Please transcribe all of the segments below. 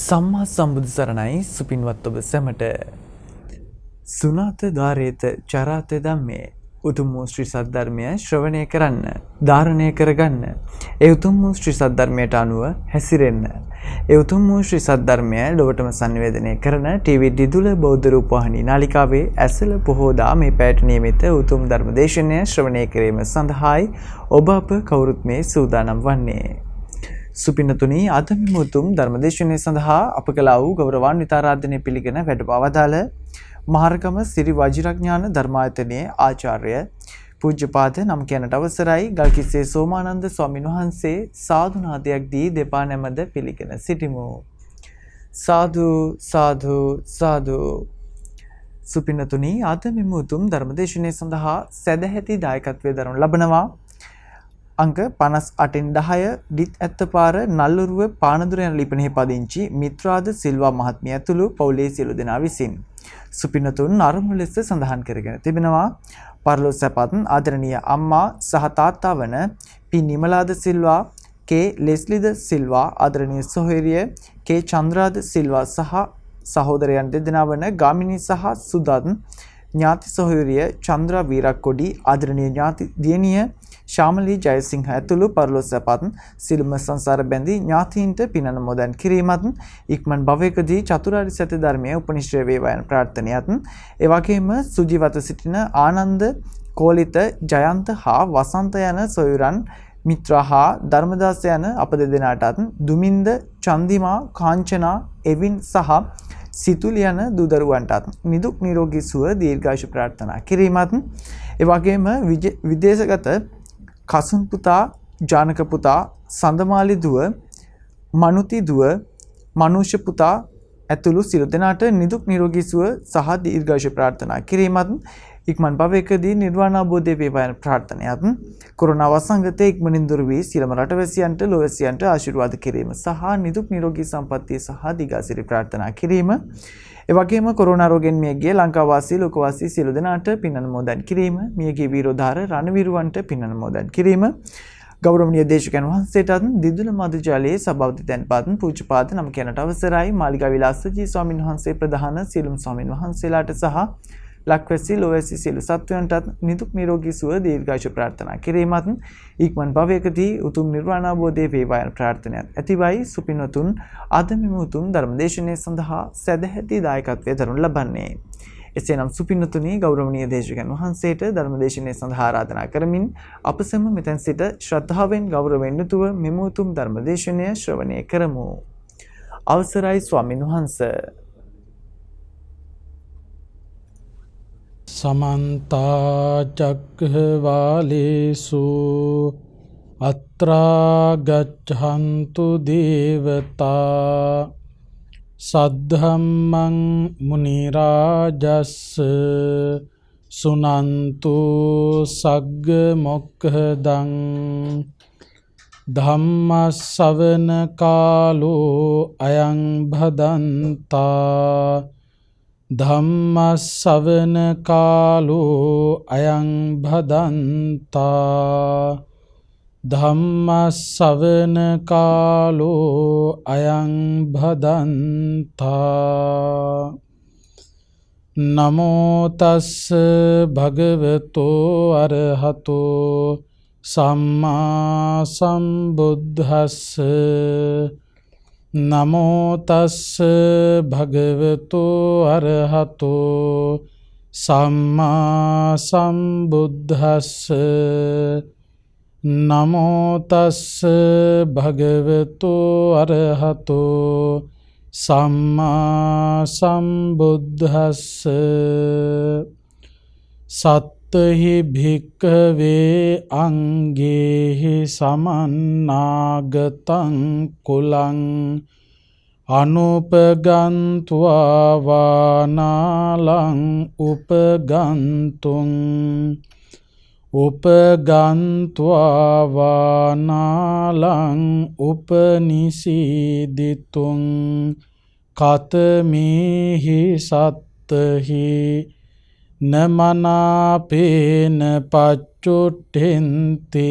සම්මා සම්බුදු සරණයි සුපින්වත් ඔබ සැමට සුනාත ධාරේත චරාත ධම්මේ උතුම් වූ ශ්‍රී සද්ධර්මය ශ්‍රවණය කරන්න ධාරණය කරගන්න ඒ උතුම් වූ ශ්‍රී සද්ධර්මයට අනුව හැසිරෙන්න ඒ උතුම් වූ ශ්‍රී සද්ධර්මය ලොවටම සංවේදනය කරන ටීවී දිදුල බෞද්ධ රූපවාහිනී නාලිකාවේ ඇසළ පොහෝදා මේ පැයට නියමිත උතුම් ධර්ම දේශනය ශ්‍රවණය කිරීම සඳහායි ඔබ අප කවුරුත් මේ සූදානම් වන්නේ සුපින්නතුනි අද මෙමුතුම් ධර්මදේශනය සඳහා අප කළා වූ ගෞරවාන්විත ආරාධනය පිළිගෙන වැඩපවදාළ මහරගම සිරි වජිරඥාන ධර්මායතනයේ ආචාර්ය පූජ්‍යපාද නම් කියනට අවසරයි ගල්කිස්සේ සෝමානන්ද ස්වාමීන් වහන්සේ සාදු නාදයක් දී දෙපා නැමද පිළිගෙන සිටිමු සාදු සාදු සාදු සුපින්නතුනි අද මෙමුතුම් ධර්මදේශනය සඳහා සදැහැති දායකත්වයේ දරනු ලබනවා අංක 58න් 10 ඩිත් ඇත්තපාර නල්ලුරුව පානදුර යන ලිපිනෙහි පදිංචි මිත්‍රාද සිල්වා මහත්මිය ඇතුළු පවුලේ සියලු දෙනා විසින් සුපින්නතුන් අරමුණු ලෙස සඳහන් කරගෙන තිබෙනවා පරලොස් සැපත් ආදරණීය අම්මා සහ තාත්තා වන පි නිමලාද සිල්වා කේ ලෙස්ලිද සිල්වා ආදරණීය සොහොයුරිය කේ චන්ද්‍රාද සිල්වා සහ සහෝදරයන් දෙදෙනා වන ගාමිණී සහ සුදත් ඥාති සොහොයුරිය චන්ද්‍රා වීරක්කොඩි ආදරණීය ඥාති දියණිය ශාමලී ජයසිංහ ඇතුළු පරලොස් සැපත් සිළුම සංසාර බැඳි ඥාතීන්ට පිනන මොදන් කිරීමත් ඉක්මන් භවයකදී චතුරාර්ය සත්‍ය ධර්මයේ උපනිශ්‍රය වේවා යන ප්‍රාර්ථනාවත් ඒ වගේම සුජීවත සිටින ආනන්ද කෝලිත ජයන්ත හා වසන්ත යන සොයුරන් මිත්‍රා හා ධර්මදාස යන අප දෙදෙනාටත් දුමින්ද චන්දිමා කාංචනා එවින් සහ සිතුල් යන දූදරුවන්ටත් නිදුක් නිරෝගී සුව දීර්ඝායුෂ ප්‍රාර්ථනා කිරීමත් ඒ වගේම විදේශගත කසුන් පුතා ජානක පුතා සඳමාලි දුව මනුති දුව මනුෂ්‍ය පුතා ඇතුළු සියලු දෙනාට නිදුක් නිරෝගී සුව සහ දීර්ඝායුෂ ප්‍රාර්ථනා කිරීමත් ඉක්මන් භවයකදී නිර්වාණ අවබෝධය වේවා යන ප්‍රාර්ථනාවත් කොරෝනා වසංගතයේ ඉක්මනින් දුරු වී සියලුම රටවැසියන්ට ලෝවැසියන්ට ආශිර්වාද කිරීම සහ නිදුක් නිරෝගී සම්පන්නිය සහ දීඝාසිරි ප්‍රාර්ථනා කිරීම ඒ වගේම කොරෝනා රෝගයෙන් මියගිය ලංකාවාසී ලෝකවාසී සියලු දෙනාට පින් අනුමෝදන් කිරීම මියගිය වීරෝධාර රණවිරුවන්ට පින් අනුමෝදන් කිරීම ගෞරවනීය දේශකයන් වහන්සේටත් දිදුල මදුජාලයේ සභාපති තැන්පත් පූජ්‍යපාද නම් කියනට අවසරයි මාලිගා විලාසජී ස්වාමීන් වහන්සේ ප්‍රධාන සියලුම ස්වාමීන් වහන්සේලාට සහ ලක්වැසි ලෝවැසි සියලු සත්වයන්ටත් නිදුක් නිරෝගී සුව දීර්ඝායුෂ ප්‍රාර්ථනා කිරීමත් ඉක්මන් භවයකදී උතුම් නිර්වාණ අවබෝධයේ වේවා යන ප්‍රාර්ථනාවත් ඇතිවයි සුපින්වතුන් අද මෙම උතුම් ධර්මදේශනය සඳහා සදැහැති දායකත්වයේ දරනු ලබන්නේ එසේනම් සුපින්වතුනි ගෞරවනීය දේශකයන් වහන්සේට ධර්මදේශනය සඳහා ආරාධනා කරමින් අප සැම මෙතෙන් සිට ශ්‍රද්ධාවෙන් ගෞරවයෙන් යුතුව මෙම උතුම් ධර්මදේශනය ශ්‍රවණය කරමු අවසරයි ස්වාමීන් වහන්සේ සමන්තා චක්ඛවාලේසු අත්‍රා ගච්ඡන්තු දේවතා සද්ධම්මං මුනි රාජස්ස සුනන්තු සග්ග මොක්ඛදං ධම්ම ශ්‍රවණ කාලෝ අයං භදන්තා ධම්ම ශ්‍රවණ කාලෝ අයං භදන්තා ධම්ම ශ්‍රවණ කාලෝ අයං භදන්තා නමෝ තස්ස භගවතෝ අරහතෝ සම්මා සම්බුද්දස්ස නමෝ තස්ස භගවතෝ අරහතෝ සම්මා සම්බුද්දස්ස නමෝ තස්ස භගවතෝ අරහතෝ සම්මා සම්බුද්දස්ස සත්තහි භික්ඛවේ අංගේහි සමන්නාගතං කුලං අනුපගන්त्वा වානාලං උපගන්තුං උපගන්त्वा වානාලං උපනිසීදිතුං කතමේහි සත්තහි නමනාපේන පච්චුට්ඨෙන්ති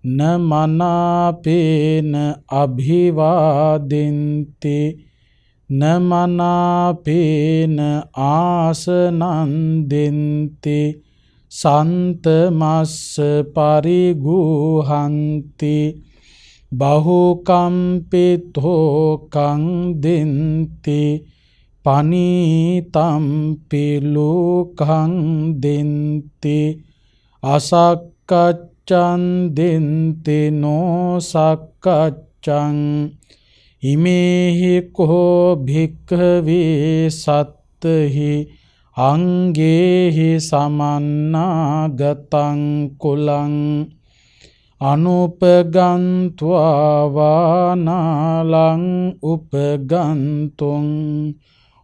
නමනාපේන අභිවාදින්ති නමනාපේන ආසනන්දෙන්ති සන්තමස්ස පරිගුහන්ති බහුකම්පිතෝකං දෙන්ති පනීතම්පි ලෝකං දෙන්ති අසක්කච්ඡන් දෙන්ති නොසක්කච්ඡං ඉමේහි කෝ භික්ඛවේ සත්තහි අංගේහි සමන්නාගතං කුලං අනුපගන්त्वा වානාලං උපගන්තුං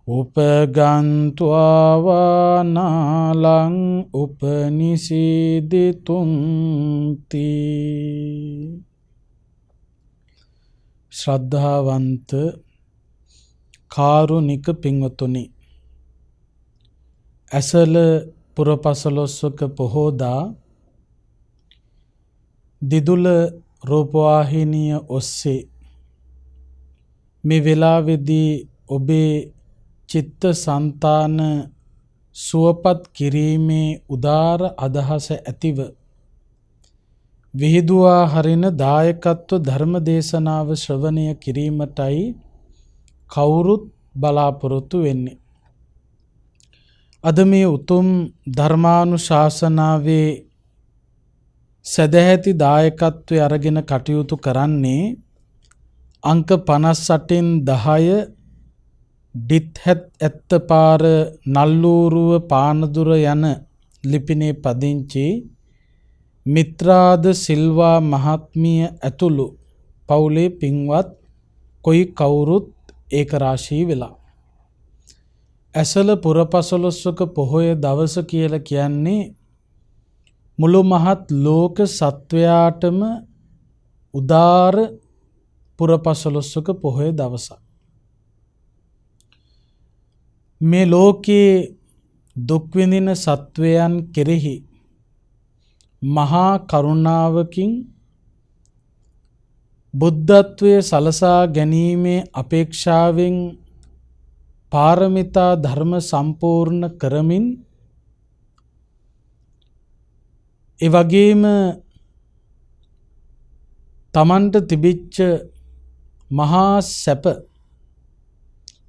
උපගන්त्वा වානාලං උපනිසීදිතුං තී. ශ්‍රද්ධාවන්ත කාරුණික පින්වතුනි, ඇසළ පුරපසළොස්වක පොහෝදා දිදුල රූපවාහිනිය ඔස්සේ මේ වෙලාවේදී ඔබේ චිත්ත සංතාන සුවපත් කිරීමේ උදාර අදහස ඇතිව විහිදුවා හරින දායකත්ව ධර්ම දේශනාව ශ්‍රවණය කිරීමටයි කවුරුත් බලාපොරොත්තු වෙන්නේ. අද මේ උතුම් ධර්මානුශාසනාවේ සදැහැති දායකත්වය අරගෙන කටයුතු කරන්නේ අංක 58න් 10 ඩිත්හැත් ඇත්තපාර නල්ලූරුව පානදුර යන ලිපිනේ පදිංචි මිත්‍රාද සිල්වා මහත්මිය ඇතුළු පවුලේ පින්වත් කොයි කවුරුත් ඒක රාශී වෙලා. ඇසළ පුරපසළොස්වක පොහොය දවස කියලා කියන්නේ මුළු මහත් ලෝක සත්වයාටම උදාර පුරපසළොස්වක පොහොය දවසක්. මේ ලෝකයේ දුක් විඳින සත්වයන් කෙරෙහි මහා කරුණාවකින් බුද්ධත්වයේ සලසා ගැනීමේ අපේක්ෂාවෙන් පාරමිතා ධර්ම සම්පූර්ණ කරමින් ඒ වගේම තමන්ට තිබිච්ච මහා සැප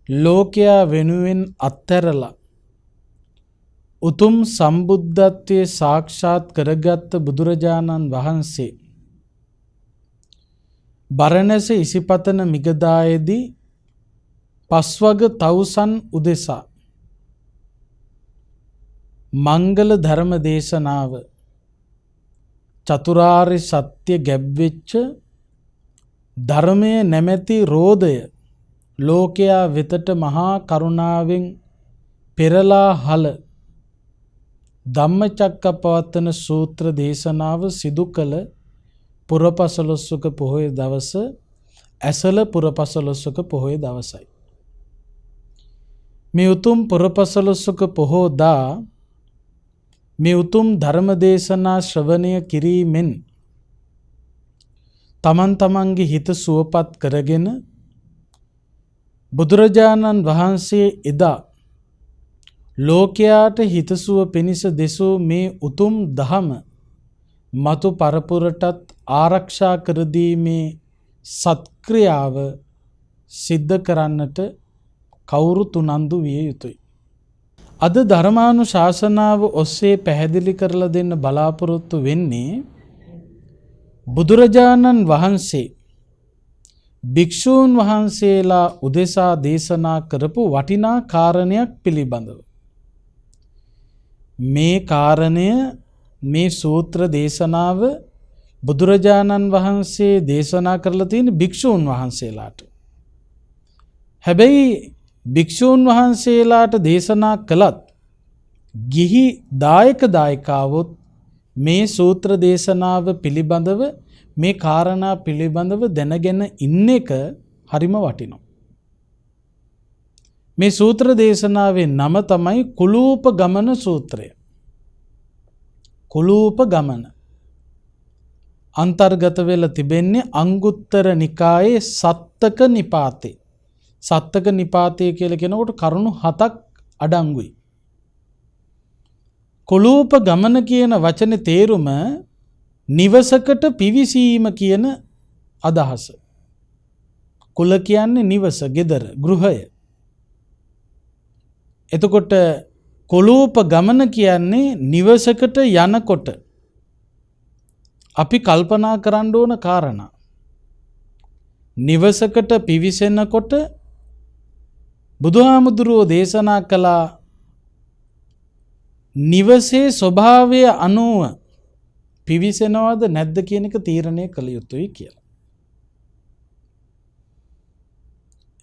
ලෝකයා වෙනුවෙන් අත්හැරලා උතුම් සම්බුද්ධත්වයේ සාක්ෂාත් කරගත් බුදුරජාණන් වහන්සේ බරණැස ඉසිපතන මිගදායේදී පස්වග තවුසන් උදෙසා මංගල ධර්ම දේශනාව චතුරාර්ය සත්‍ය ගැබ්වෙච්ච ධර්මය නැමැති රෝදය ලෝකයා වෙතට මහා කරුණාවෙන් පෙරලා හල ධම්මචක්කපවත්තන සූත්‍ර දේශනාව සිදු කළ පුරපසළොස්වක පොහොය දවස ඇසළ පුරපසළොස්වක පොහොය දවසයි. මේ උතුම් පුරපසළොස්වක පොහෝදා මේ උතුම් ධර්ම දේශනා ශ්‍රවණය කිරීමෙන් තමන් තමන්ගේ හිත සුවපත් කරගෙන බුදුරජාණන් වහන්සේ එදා ලෝකයාට හිතසුව පිණිස දෙසූ මේ උතුම් දහම මතු පරපුරටත් ආරක්ෂා කර දීමේ සත්ක්‍රියාව සිද්ධ කරන්නට කවුරුත් උනන්දු විය යුතුයි. අද ධර්මානුශාසනාව ඔස්සේ පැහැදිලි කරලා දෙන්න බලාපොරොත්තු වෙන්නේ බුදුරජාණන් වහන්සේ භික්ෂූන් වහන්සේලා උදෙසා දේශනා කරපු වටිනා කාරණයක් පිළිබඳව. මේ කාරණය මේ සූත්‍ර දේශනාව බුදුරජාණන් වහන්සේ දේශනා කරලා තියෙන භික්ෂූන් වහන්සේලාට. හැබැයි භික්ෂූන් වහන්සේලාට දේශනා කළත් ගිහි දායක දායිකාවොත් මේ සූත්‍ර දේශනාව පිළිබඳව මේ කාරණා පිළිබඳව දැනගෙන ඉන්න එක හරිම වටිනවා. මේ සූත්‍ර දේශනාවේ නම තමයි කුලූප ගමන සූත්‍රය. කුලූප ගමන අන්තර්ගත වෙලා තිබෙන්නේ අංගුත්තර නිකායේ සත්තක නිපාතේ සත්තක නිපාතය කියලා කියනකොට කරුණු 7ක් අඩංගුයි. කුලූප ගමන කියන වචනේ තේරුම නිවසකට පිවිසීම කියන අදහස. කුල කියන්නේ නිවස, ගෙදර, ගෘහය. එතකොට කුලූප ගමන කියන්නේ නිවසකට යනකොට අපි කල්පනා කරන්න ඕන කාරණා. නිවසකට පිවිසෙනකොට බුදුහාමුදුරුවෝ දේශනා කළා නිවසේ ස්වභාවය අනුව පිවිසෙනවද නැද්ද කියන එක තීරණය කළ යුතුයි කියලා.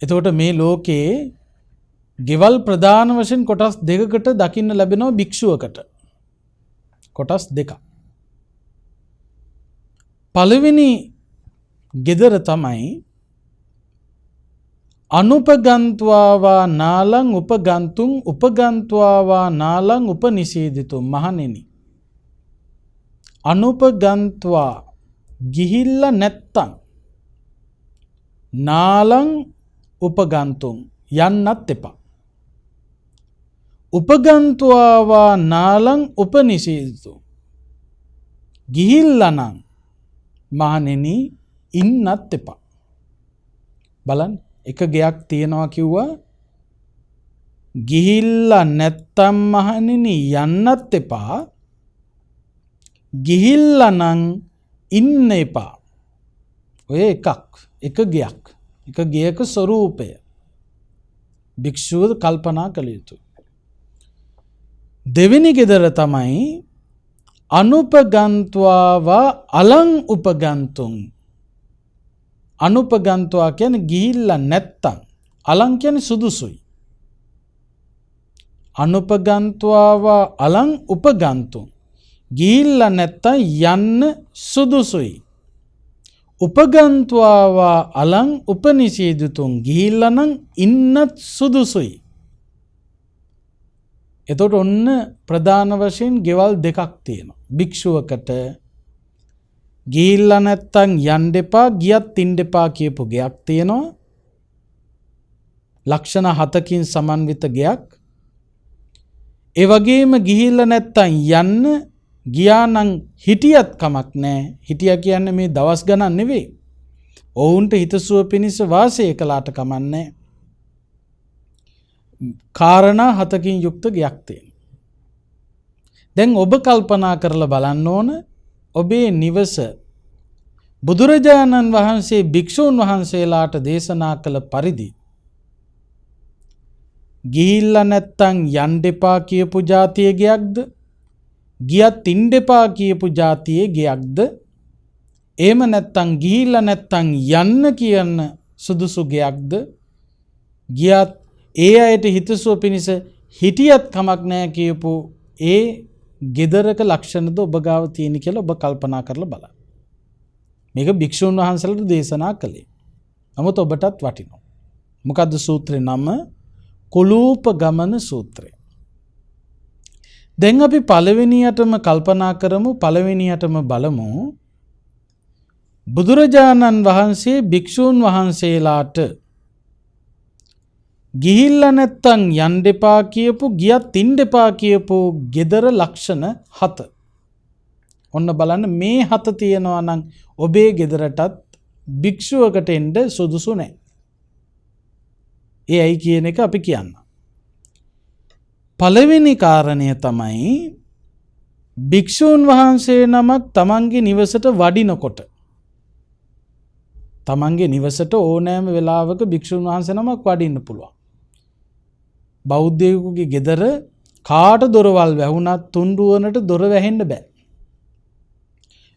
එතකොට මේ ලෝකේ ගෙවල් ප්‍රධාන වශයෙන් කොටස් දෙකකට දකින්න ලැබෙනවා භික්ෂුවකට. කොටස් දෙකක්. පළවෙනි ගෙදර තමයි අනුපගන්්වාවා නාලං උපගන්තුන් උපගන්්වාවා නාලං උපනිසීදිතුම්. මහණෙනි, අනුපගන්්වා ගිහිල්ල නැත්තං නාලං උපගන්තුන් යන්නත් එපා. උපගන්්වාවා නාලං උපනිසීදිතුම් ගිහිල්ලනං මහණෙනි ඉන්නත් එපා. බලන්න, එක ගයක් තියෙනවා කිව්වා ගිහිල්ලා නැත්තම් මහණෙනි යන්නත් එපා. ගිහිල්ලා නම් ඉන්න එපා. ඔය එක ගයක්, එක ගයක ස්වરૂපය භික්ෂුව කල්පනා කළ යුතුයි. දෙවෙනි ගෙදර තමයි අනුපගන්්වාවා අලං උපගන්තුන්. අනුපගන්්වා කියන්නේ ගිහිල්ලා නැත්තම්, අලං කියන්නේ සුදුසුයි. අනුපගන්්වාවා අලං උපගන්තුන් ගිහිල්ලා නැත්තම් යන්න සුදුසුයි. උපගන්්වාවා අලං උපනිසීදිතුන් ගිහිල්ලා නම් ඉන්නත් සුදුසුයි. එතකොට ඔන්න ප්‍රධාන වශයෙන් ගෙවල් දෙකක් තියෙනවා. භික්ෂුවකට ගිහිල්ලා නැත්තම් යන්න එපා, ගියත් ඉන්න එපා කියපු ගයක් තියෙනවා. ලක්ෂණ 7කින් සමන්විත ගයක්. ඒ වගේම ගිහිල්ලා නැත්තම් යන්න, ගියා නම් හිටියත් කමක් නැහැ. හිටියා කියන්නේ මේ දවස් ගණන් නෙවෙයි. ඔවුන්ට හිතසුව පිණිස වාසය කළාට කමක් නැහැ. කාරණා 7කින් යුක්ත ගයක් තියෙනවා. දැන් ඔබ කල්පනා කරලා බලන්න ඕන, ඔබේ නිවස බුදුරජාණන් වහන්සේ භික්ෂූන් වහන්සේලාට දේශනා කළ පරිදි ගිහිල්ලා නැත්තම් යන්න එපා කියපු જાතිය ගයක්ද, ගියත් ඉන්න එපා කියපු જાතියේ ගයක්ද, එහෙම නැත්තම් ගිහිල්ලා නැත්තම් යන්න කියන සුදුසු ගයක්ද, ගියත් ඒ අයට හිතසුව පිණිස හිටියත් කමක් නැහැ කියපු ඒ ගෙදරක ලක්ෂණද ඔබ ගාව තියෙන කියලා ඔබ කල්පනා කරලා බලන්න. මේක භික්ෂුන් වහන්සේලාට දේශනා කළේ. නමුත් ඔබටත් වටිනවා. මොකද්ද සූත්‍රේ නම? කුලූප ගමන සූත්‍රය. දැන් අපි පළවෙනියටම කල්පනා කරමු, පළවෙනියටම බලමු. බුදුරජාණන් වහන්සේ භික්ෂුන් වහන්සේලාට ගිහිල්ලා නැත්තම් යන්න එපා කියපු, ගියත් ඉන්න එපා කියපු ගෙදර ලක්ෂණ 7. ඔන්න බලන්න, මේ 7 තියෙනවා නම් ඔබේ ගෙදරටත් භික්ෂුවකට එන්න සුදුසු නැහැ. ඒ ඇයි කියන එක අපි කියන්න. පළවෙනි කාරණය තමයි භික්ෂූන් වහන්සේ නමක් තමන්ගේ නිවසට වඩිනකොට, තමන්ගේ නිවසට ඕනෑම වෙලාවක භික්ෂූන් වහන්සේ නමක් වඩින්න පුළුවන්. බෞද්ධයෙකුගේ ගෙදර කාට දොරවල් වැහුණත් තුන්රුවනට දොර වැහෙන්න බෑ.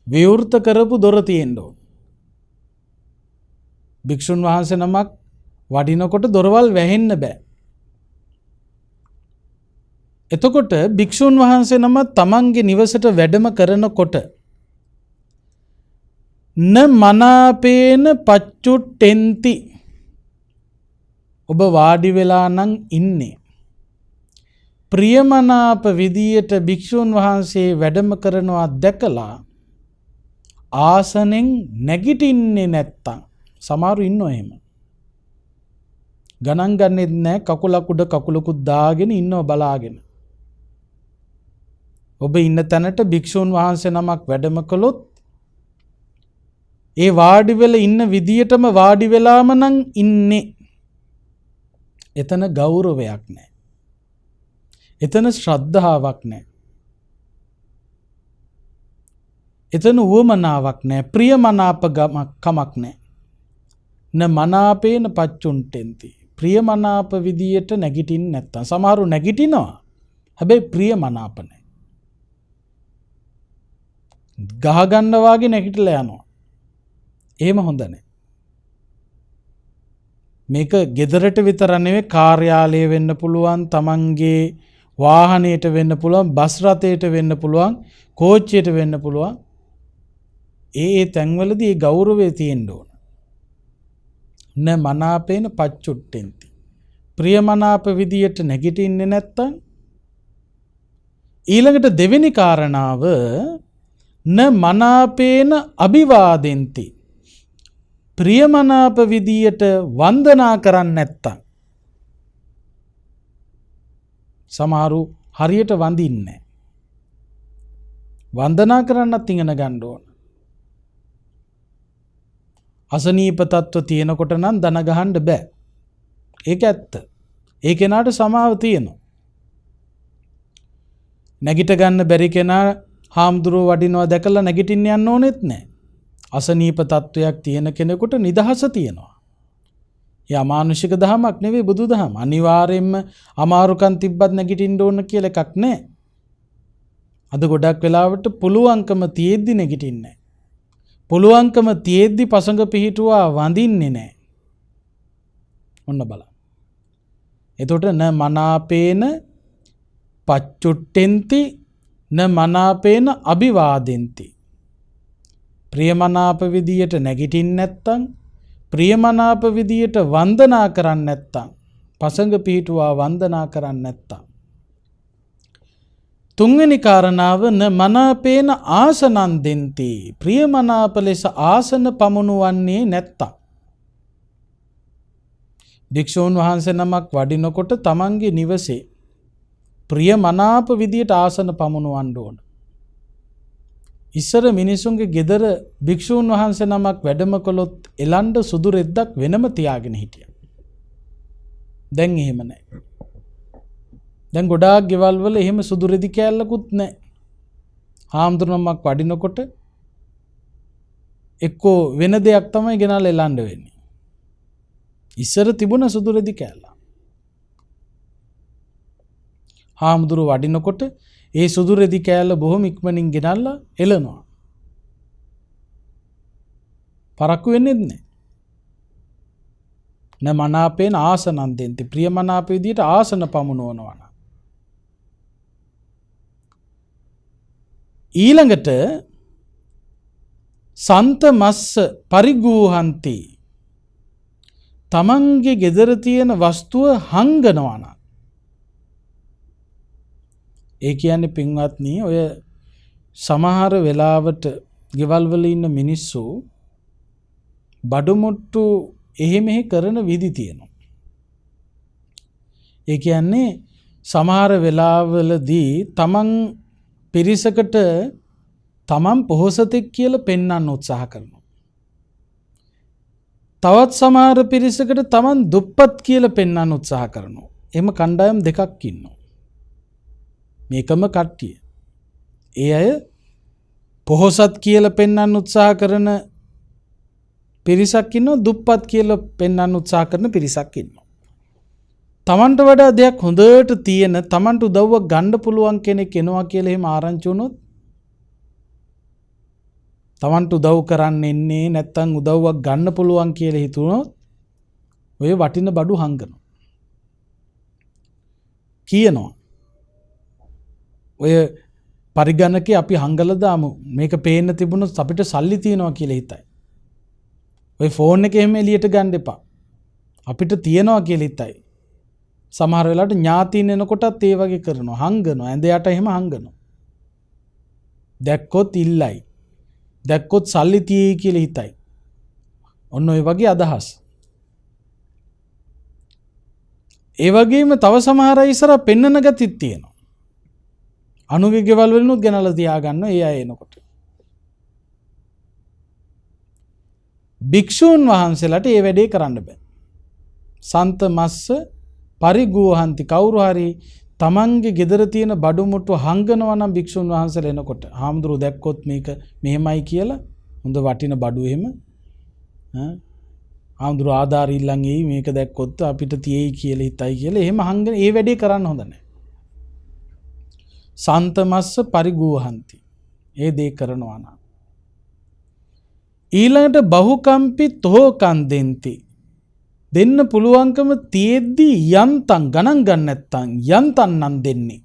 විවෘත කරපු දොර තියෙන්න ඕන. භික්ෂුන් වහන්සේ නමක් වඩිනකොට දොරවල් වැහෙන්න බෑ. එතකොට භික්ෂුන් වහන්සේ නම තමන්ගේ නිවසට වැඩම කරනකොට න මනාපේන පච්චුට්ටෙන්ති, ඔබ වාඩි වෙලා නම් ඉන්නේ ප්‍රියමනාප විදියට භික්ෂුන් වහන්සේ වැඩම කරනවා දැකලා ආසනෙන් නැගිටින්නේ නැත්තම්, සමහරු ඉන්නවා එහෙම. ගණන් ගන්නෙත් නැහැ. කකුලක් උඩ කකුලකුත් දාගෙන ඉන්නව බලාගෙන. ඔබ ඉන්න තැනට භික්ෂුන් වහන්සේ නමක් වැඩම කළොත් ඒ වාඩි වෙලා ඉන්න විදියටම වාඩි වෙලාම නම් ඉන්නේ. එතන ගෞරවයක් නැහැ. එතන ශ්‍රද්ධාවක් නැහැ. එතන උවමනාවක් නැහැ. ප්‍රියමනාප කමක් නැහැ. න මනාපේන පච්චුන්ටෙන්ති. ප්‍රියමනාප විදියට නැගිටින්නේ නැත්තම් සමහරු නැගිටිනවා. හැබැයි ප්‍රියමනාප නැහැ. ගහ ගන්න වාගේ නැගිටලා යනවා. එහෙම හොඳ නැහැ. මේක ගෙදරට විතර නෙවෙයි කාර්යාලයේ වෙන්න පුළුවන්, තමන්ගේ වාහනයට වෙන්න පුළුවන්, බස් රථයට වෙන්න පුළුවන්, කෝච්චියට වෙන්න පුළුවන්. ඒ තැන්වලදී ඒ ගෞරවය තියෙන්න ඕන. න මනාපේන පච්චුට්ටෙන්ති. ප්‍රියමනාප විදියට නැගිටින්නේ නැත්තම් ඊළඟට දෙවෙනි කාරණාව න මනාපේන අභිවාදෙන්ති. ප්‍රියමනාප විදියට වන්දනා කරන්නේ නැත්තම් සමහරු හරියට වඳින්නේ. වන්දනා කරන්නත් ඉගෙන ගන්න ඕන. අසනීප තත්ත්ව තියෙනකොට නම් දන ගහන්න බෑ. ඒක ඇත්ත. ඒ කෙනාට සමාව තියෙනවා. නැගිට ගන්න බැරි කෙනා හාමුදුරුවෝ වඩිනවා දැකලා නැගිටින්න යන්න ඕනෙත් නැහැ. අසනීප තත්වයක් තියෙන කෙනෙකුට නිදහස තියෙනවා. ඒ අමානුෂික දහමක් නෙවෙයි බුදු දහම. අනිවාර්යයෙන්ම අමාරුකම් තිබ්බත් නැගිටින්න ඕන කියලා එකක් නැහැ. අද ගොඩක් වෙලාවට පුළුවන්කම තියෙද්දි නැගිටින්නේ නැහැ. පුළුවන්කම තියෙද්දි පසඟ පිහිටුවා වඳින්නේ නැහැ. ඔන්න බලන්න. එතකොට න මනාපේන පච්චුට්ටෙන්ති න මනාපේන අභිවාදෙන්ති. ප්‍රියමනාප විදියට නැගිටින්න නැත්තම්, ප්‍රියමනාප විදියට වන්දනා කරන්න නැත්තම්, පසඟ පිහිටුවා වන්දනා කරන්න නැත්තම්. තුන්වෙනි කාරණාව න මනාපේන ආසනං දෙන්ති. ප්‍රියමනාප ලෙස ආසන පමුණුවන්නේ නැත්තම්. භික්ෂූන් වහන්සේ නමක් වඩිනකොට තමන්ගේ නිවසේ ප්‍රියමනාප විදියට ආසන පමුණුවන්න ඕන. ඉස්සර මිනිසුන්ගේ ගෙදර භික්ෂූන් වහන්සේ නමක් වැඩම කළොත් එලන්ඩ සුදු රෙද්දක් වෙනම තියාගෙන හිටියා. දැන් එහෙම නැහැ. දැන් ගොඩාක් ගෙවල් වල එහෙම සුදු රෙදි කෑල්ලකුත් නැහැ. හාමුදුරුවමක් වඩිනකොට එක්කෝ වෙන දෙයක් තමයි ගෙනල්ලා එලන්ඩ වෙන්නේ. ඉස්සර තිබුණ සුදු රෙදි කෑල්ල. හාමුදුරුවෝ වඩිනකොට ඒ සුදු රෙදි කෑල්ල බොහොම ඉක්මනින් ගෙනල්ලා එලනවා. පරක්කු වෙන්නේ නැහැ. න මනාපේන ආසනං දෙන්ති. ප්‍රියමනාප විදියට ආසන පමුණුවනවා. ඊළඟට සන්ත මස්ස පරිගූහන්ති. තමන්ගේ ගෙදර තියෙන වස්තුව හංගනවා නම්. ඒ කියන්නේ පින්වත්නි, ඔය සමහර වෙලාවට ගෙවල් වල ඉන්න මිනිස්සු බඩුමුට්ටු එහෙ මෙහෙ කරන විදි තියෙනවා. ඒ කියන්නේ සමහර වෙලාවලදී තමන් පිරිසකට තමන් පොහොසතෙක් කියලා පෙන්වන්න උත්සාහ කරනවා. තවත් සමහර පිරිසකට තමන් දුප්පත් කියලා පෙන්වන්න උත්සාහ කරනවා. එහෙම කණ්ඩායම් දෙකක් ඉන්නවා. මේකම කට්ටිය. ඒ අය පොහොසත් කියලා පෙන්වන්න උත්සාහ කරන පිරිසක් ඉන්නවා, දුප්පත් කියලා පෙන්වන්න උත්සාහ කරන පිරිසක් ඉන්නවා. තමන්ට වඩා දෙයක් හොඳට තියෙන, තමන්ට උදව්වක් ගන්න පුළුවන් කෙනෙක් එනවා කියලා එහෙම ආරංචි වුණොත් තමන්ට උදව් කරන්න එන්නේ නැත්තම් උදව්වක් ගන්න පුළුවන් කියලා හිතුනොත් ඔය වටින බඩු හංගනවා. කියනවා ඔය පරිගණකේ අපි හංගලා දාමු. මේක පේන්න තිබුණොත් අපිට සල්ලි තියනවා කියලා හිතයි. ඔය ෆෝන් එක එහෙම එළියට ගන්න එපා. අපිට තියනවා කියලා හිතයි. සමහර වෙලාවට ඥාතින් එනකොටත් ඒ වගේ කරනවා. හංගනවා. ඇඳ යට එහෙම හංගනවා. දැක්කොත් ඉල්ලයි. දැක්කොත් සල්ලි තියයි කියලා හිතයි. ඔන්න ඔය වගේ අදහස්. ඒ වගේම තව සමහර අය ඉස්සරහ පෙන්නන ගතිත් තියෙනවා. අනුගේ ගෙවල් වලිනුත් ගෙනල්ලා තියාගන්න ඒ අය එනකොට. භික්ෂූන් වහන්සේලාට ඒ වැඩේ කරන්න බෑ. සන්ත මස්ස පරිගූහන්ති කවුරු හරි තමන්ගේ ගෙදර තියෙන බඩු මුට්ටු හංගනවා නම් භික්ෂුන් වහන්සේලා එනකොට හාමුදුරුවෝ දැක්කොත් මේක මෙහෙමයි කියලා හොඳ වටින බඩු එහෙම හාමුදුරුවෝ ආධාර ඉල්ලන් එයි මේක දැක්කොත් අපිට තියෙයි කියලා හිතයි කියලා එහෙම හංගන ඒ වැඩේ කරන්න හොඳ නැහැ. සන්තමස්ස පරිගූහන්ති ඒ දේ කරනවා නම් ඊළඟට බහුකම්පි තෝකන් දෙන්ති දෙන්න පුළුවන්කම තියෙද්දි යන්තම් ගණන් ගන්න නැත්තම් යන්තම් නම් දෙන්නේ.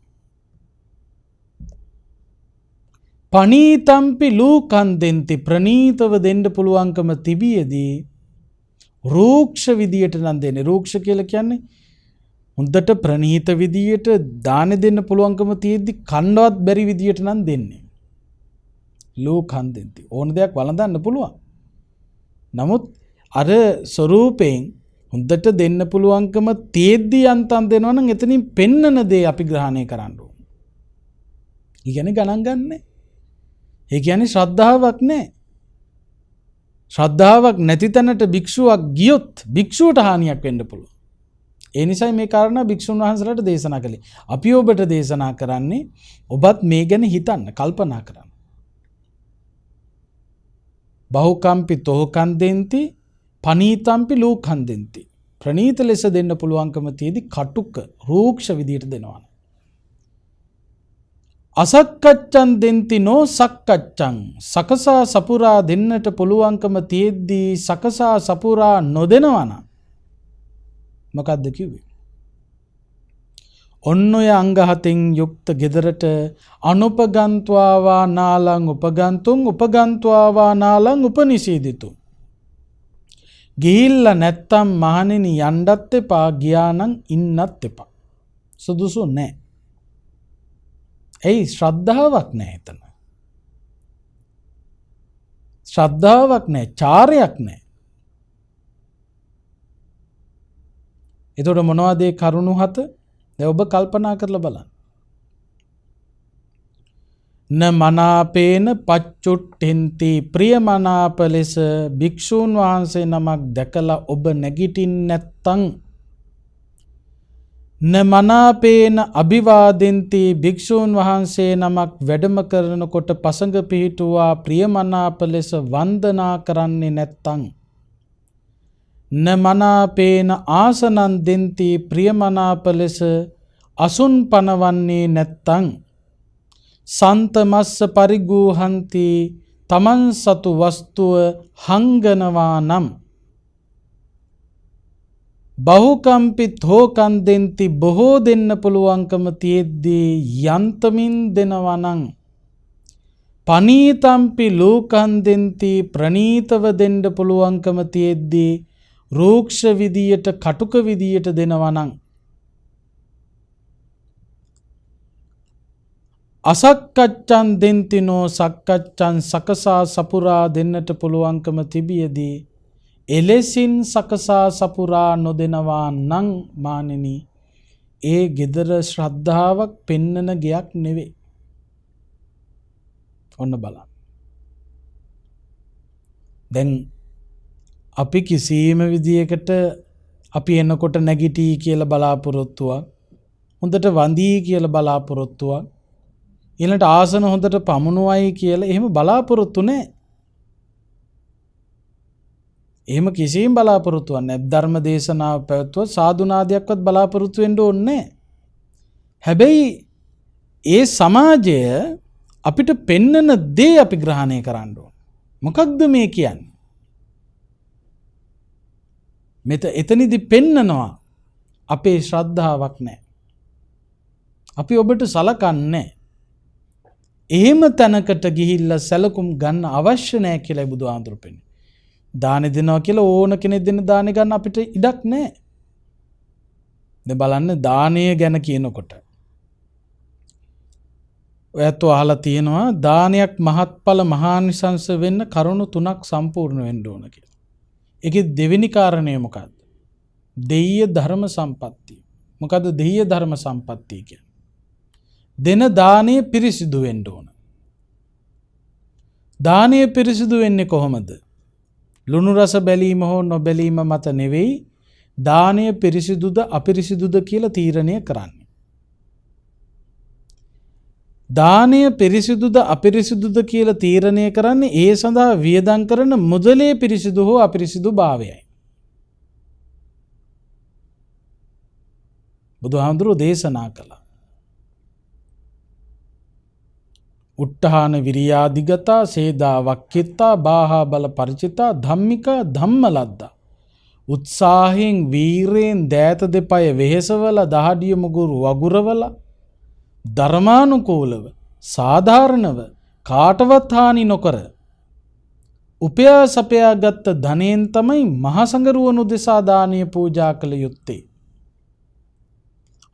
පනීතම්පි ලූකන් දෙන්ති ප්‍රනීතව දෙන්න පුළුවන්කම තිබියදී රූක්ෂ විදියට නම් දෙන්නේ. රූක්ෂ කියලා කියන්නේ හොඳට ප්‍රනීත විදියට දාන දෙන්න පුළුවන්කම තියෙද්දි කන්නවත් බැරි විදියට නම් දෙන්නේ. ලූකන් දෙන්ති ඕන දෙයක් වළඳන්න පුළුවන්. නමුත් අර ස්වරූපයෙන් හොඳට දෙන්න පුළුවන්කම තියෙද්දි යන්තම් දෙනවා නම් එතනින් පෙන්නන දේ අපි ග්‍රහණය කරන්න ඕන. ඒ කියන්නේ ගණන් ගන්නෑ. ඒ කියන්නේ ශ්‍රද්ධාවක් නැහැ. ශ්‍රද්ධාවක් නැති තැනට භික්ෂුවක් ගියොත් භික්ෂුවට හානියක් වෙන්න පුළුවන්. ඒ නිසායි මේ කාරණා භික්ෂුන් වහන්සේලාට දේශනා කළේ. අපි ඔබට දේශනා කරන්නේ ඔබත් මේ ගැන හිතන්න, කල්පනා කරන්න. බහුකම්පි තෝකන් දෙන්ති පනීතම්පි ලූකන් දෙන්ති. ප්‍රනීත ලෙස දෙන්න පුළුවන්කම තියේදී කටුක රූක්ෂ විදියට දෙනවා. අසක්කච්ඡන් දෙන්ති නෝ සක්කච්ඡං සකසා සපුරා දෙන්නට පුළුවන්කම තියෙද්දී සකසා සපුරා නොදෙනවා නම් මොකද්ද කිව්වේ? ඔන්න ඔය අංග හතෙන් යුක්ත ගෙදරට අනුපගන්්වා වා නාලං උපගන්තුං උපගන්්වා වා නාලං උපනිෂේදිතු. ගිහිල්ලා නැත්තම් මහණෙනි යන්නත් එපා ගියානම් ඉන්නත් එපා. සුදුසු නැහැ. ඇයි ශ්‍රද්ධාවක් නැහැ එතන. ශ්‍රද්ධාවක් නැහැ, චාරයක් නැහැ. එතකොට මොනවද ඒ කරුණු හත? දැන් ඔබ කල්පනා කරලා බලන්න. න මනාපේන පච්චුට්ඨෙන්ති ප්‍රියමනාප ලෙස භික්ෂූන් වහන්සේ නමක් දැකලා ඔබ නැගිටින්නේ නැත්තම් න මනාපේන අභිවාදෙන්ති භික්ෂූන් වහන්සේ නමක් වැඩම කරනකොට පසඟ පිහිටුවා ප්‍රියමනාප ලෙස වන්දනා කරන්නේ නැත්තම් න මනාපේන ආසනන් දෙන්ති ප්‍රියමනාප ලෙස අසුන් පනවන්නේ නැත්තම් සන්තමස්ස පරිගූහන්ති තමන් සතු වස්තුව හංගනවා නම් බහුකම්පි තෝකන් දෙන්ති බොහෝ දෙන්න පුළුවන්කම තියෙද්දී යන්තමින් දෙනවා නම් පනීතම්පි ලූකන් දෙන්ති ප්‍රනීතව දෙන්න පුළුවන්කම තියෙද්දී රූක්ෂ විදියට කටුක විදියට දෙනවා නම් අසක්කච්ඡන් දෙන්තිනෝ සක්කච්ඡන් සකසා සපුරා දෙන්නට පුළුවන්කම තිබියදී එලෙසින් සකසා සපුරා නොදෙනවා නම් මානෙනි ඒ ගෙදර ශ්‍රද්ධාවක් පෙන්නන ගයක් නෙවෙයි. ඔන්න බලන්න. දැන් අපි කිසියම් විදියකට අපි එනකොට නැගිටී කියලා බලාපොරොත්තුවක්, හොඳට වඳී කියලා බලාපොරොත්තුවක්, ඊළඟට ආසන හොඳට පමුණුවයි කියලා එහෙම බලාපොරොත්තු නැහැ. එහෙම කිසිම බලාපොරොත්තුවක් නැහැ. ධර්ම දේශනාව පැවැත්වුවොත් සාදුනාදයක්වත් බලාපොරොත්තු වෙන්න ඕනේ නැහැ. හැබැයි ඒ සමාජය අපිට පෙන්නන දේ අපි ග්‍රහණය කරන්න ඕන. මොකක්ද මේ කියන්නේ? එතනදි පෙන්නනවා අපේ ශ්‍රද්ධාවක් නැහැ. අපි ඔබට සලකන්නේ. එහෙම තැනකට ගිහිල්ලා සැලකුම් ගන්න අවශ්‍ය නැහැ කියලා බුදුහාමුදුරු පෙන්නනවා. දාන දෙනවා කියලා ඕන කෙනෙක් දෙන දාන ගන්න අපිට ඉඩක් නැහැ. දැන් බලන්න දානය ගැන කියනකොට ඔයත් අහලා තියෙනවා දානයක් මහත්ඵල මහානිසංස වෙන්න කරුණු 3ක් සම්පූර්ණ වෙන්න ඕන කියලා. ඒකේ දෙවෙනි කාරණය මොකක්ද? දෙය්‍ය ධර්ම සම්පත්තිය. මොකද දෙහිය ධර්ම සම්පත්තිය කියන්නේ. දෙන දානය පිරිසිදු වෙන්න ඕන. දානය පිරිසිදු වෙන්නේ කොහොමද? ලුණු රස බැලීම හෝ නොබැලීම මත නෙවෙයි දානය පිරිසිදුද අපිරිසිදුද කියලා තීරණය කරන්නේ. දානය පිරිසිදුද අපිරිසිදුද කියලා තීරණය කරන්නේ ඒ සඳහා වියදම් කරන මුදලේ පිරිසිදු හෝ අපිරිසිදු භාවයයි. බුදුහාමුදුරුවෝ දේශනා කළා. උට්ඨාන විරියාදිගතා සේදා වක්කිත්තා බාහා බල පරිචිතා ධම්මිකා ධම්මලද්දා. උත්සාහයෙන් වීරයෙන් දෑත දෙපය වෙහෙසවල දහඩිය මුගුරු වගුරවල ධර්මානුකූලව සාධාරණව කාටවත් හානි නොකර උපයා සපයා ගත්ත ධනයෙන් තමයි මහසඟරුවනු දෙසා දානීය පූජා කළ යුත්තේ.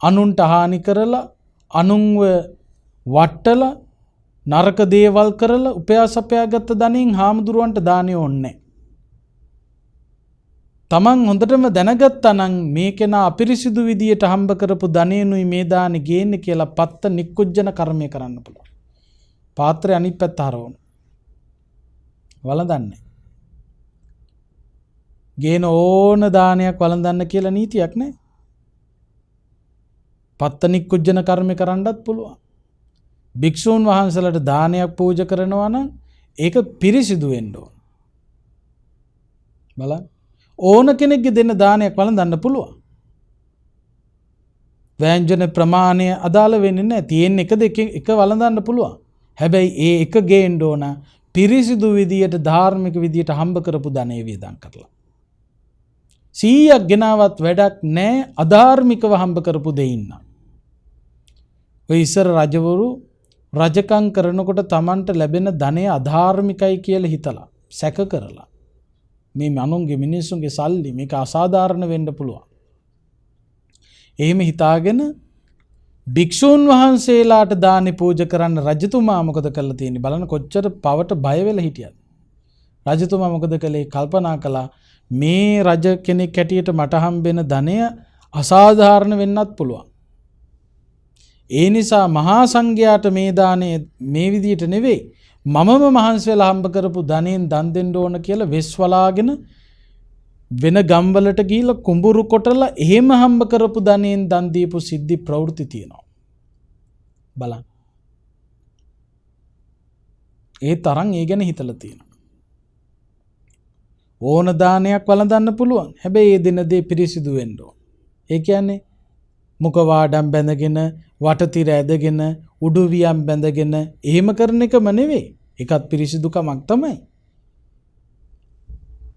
අනුන්ට හානි කරලා අනුන්ව වට්ටලා නරක දේවල් කරලා උපයා සපයා ගත්ත ධනෙන් හාමුදුරුවන්ට දානෙ ඕනේ. තමන් හොඳටම දැනගත්තා නම් මේ කෙනා අපිරිසිදු විදියට හම්බ කරපු ධනෙනුයි මේ දානෙ ගේන්නේ කියලා පත්ත නික්කුජ්ජන කර්මය කරන්න පුළුවන්. පාත්‍රය අනිත් පැත්ත හරවන. වළඳන්නේ. ගේන ඕන දානයක් වළඳන්න කියලා නීතියක් නැහැ. පත්ත නික්කුජ්ජන කර්මය කරන්නත් පුළුවන්. භික්ෂූන් වහන්සේලාට දානයක් පූජා කරනවා නම් ඒක පිරිසිදු වෙන්න ඕන. බලන්න. ඕන කෙනෙක්ගේ දෙන දානයක් වළඳන්න පුළුවන්. ව්‍යංජන ප්‍රමාණය අදාළ වෙන්නේ නැහැ. තියෙන එක වළඳන්න පුළුවන්. හැබැයි ඒ එක ගේන්න ඕන පිරිසිදු විදියට ධාර්මික විදියට හම්බ කරපු ධනෙ වියදම් කරලා. 100ක් ගෙනාවත් වැඩක් නැහැ අධාර්මිකව හම්බ කරපු දෙයින් නම්. ඔය ඉස්සර රජවරු රජකම් කරනකොට Tamanට ලැබෙන ධනය අධාර්මිකයි කියලා හිතලා සැක කරලා මේ මනුන්ගේ මිනිස්සුන්ගේ සල්ලි මේක අසාධාරණ වෙන්න පුළුවන්. එහෙම හිතාගෙන භික්ෂූන් වහන්සේලාට දානි පූජා කරන්න රජතුමා මොකද කළා තියෙන්නේ බලන්න කොච්චර පවට බය වෙලා හිටියද. රජතුමා මොකද කළේ? කල්පනා කළා මේ රජ කෙනෙක් හැටියට මට හම්බෙන ධනය අසාධාරණ වෙන්නත් පුළුවන්. ඒ නිසා මහා සංඝයාට මේ දානේ මේ විදියට නෙවෙයි මමම මහන්සි වෙලා හම්බ කරපු ධනෙන් දන් දෙන්න ඕන කියලා වෙස්වලාගෙන වෙන ගම්වලට ගිහිල්ලා කුඹුරු කොටලා එහෙම හම්බ කරපු ධනෙන් දන් දීපු සිද්ධි ප්‍රවෘත්ති තියෙනවා. බලන්න. ඒ තරම් ඒ ගැන හිතලා තියෙනවා. ඕන දානයක් වළඳන්න පුළුවන්. හැබැයි ඒ දින දේ පිරිසිදු වෙන්න ඕන. ඒ කියන්නේ මුඛවාඩම් බැඳගෙන වටතිර ඇදගෙන උඩුවියම් බැඳගෙන එහෙම කරන එකම නෙවෙයි. ඒකත් පිරිසිදුකමක් තමයි.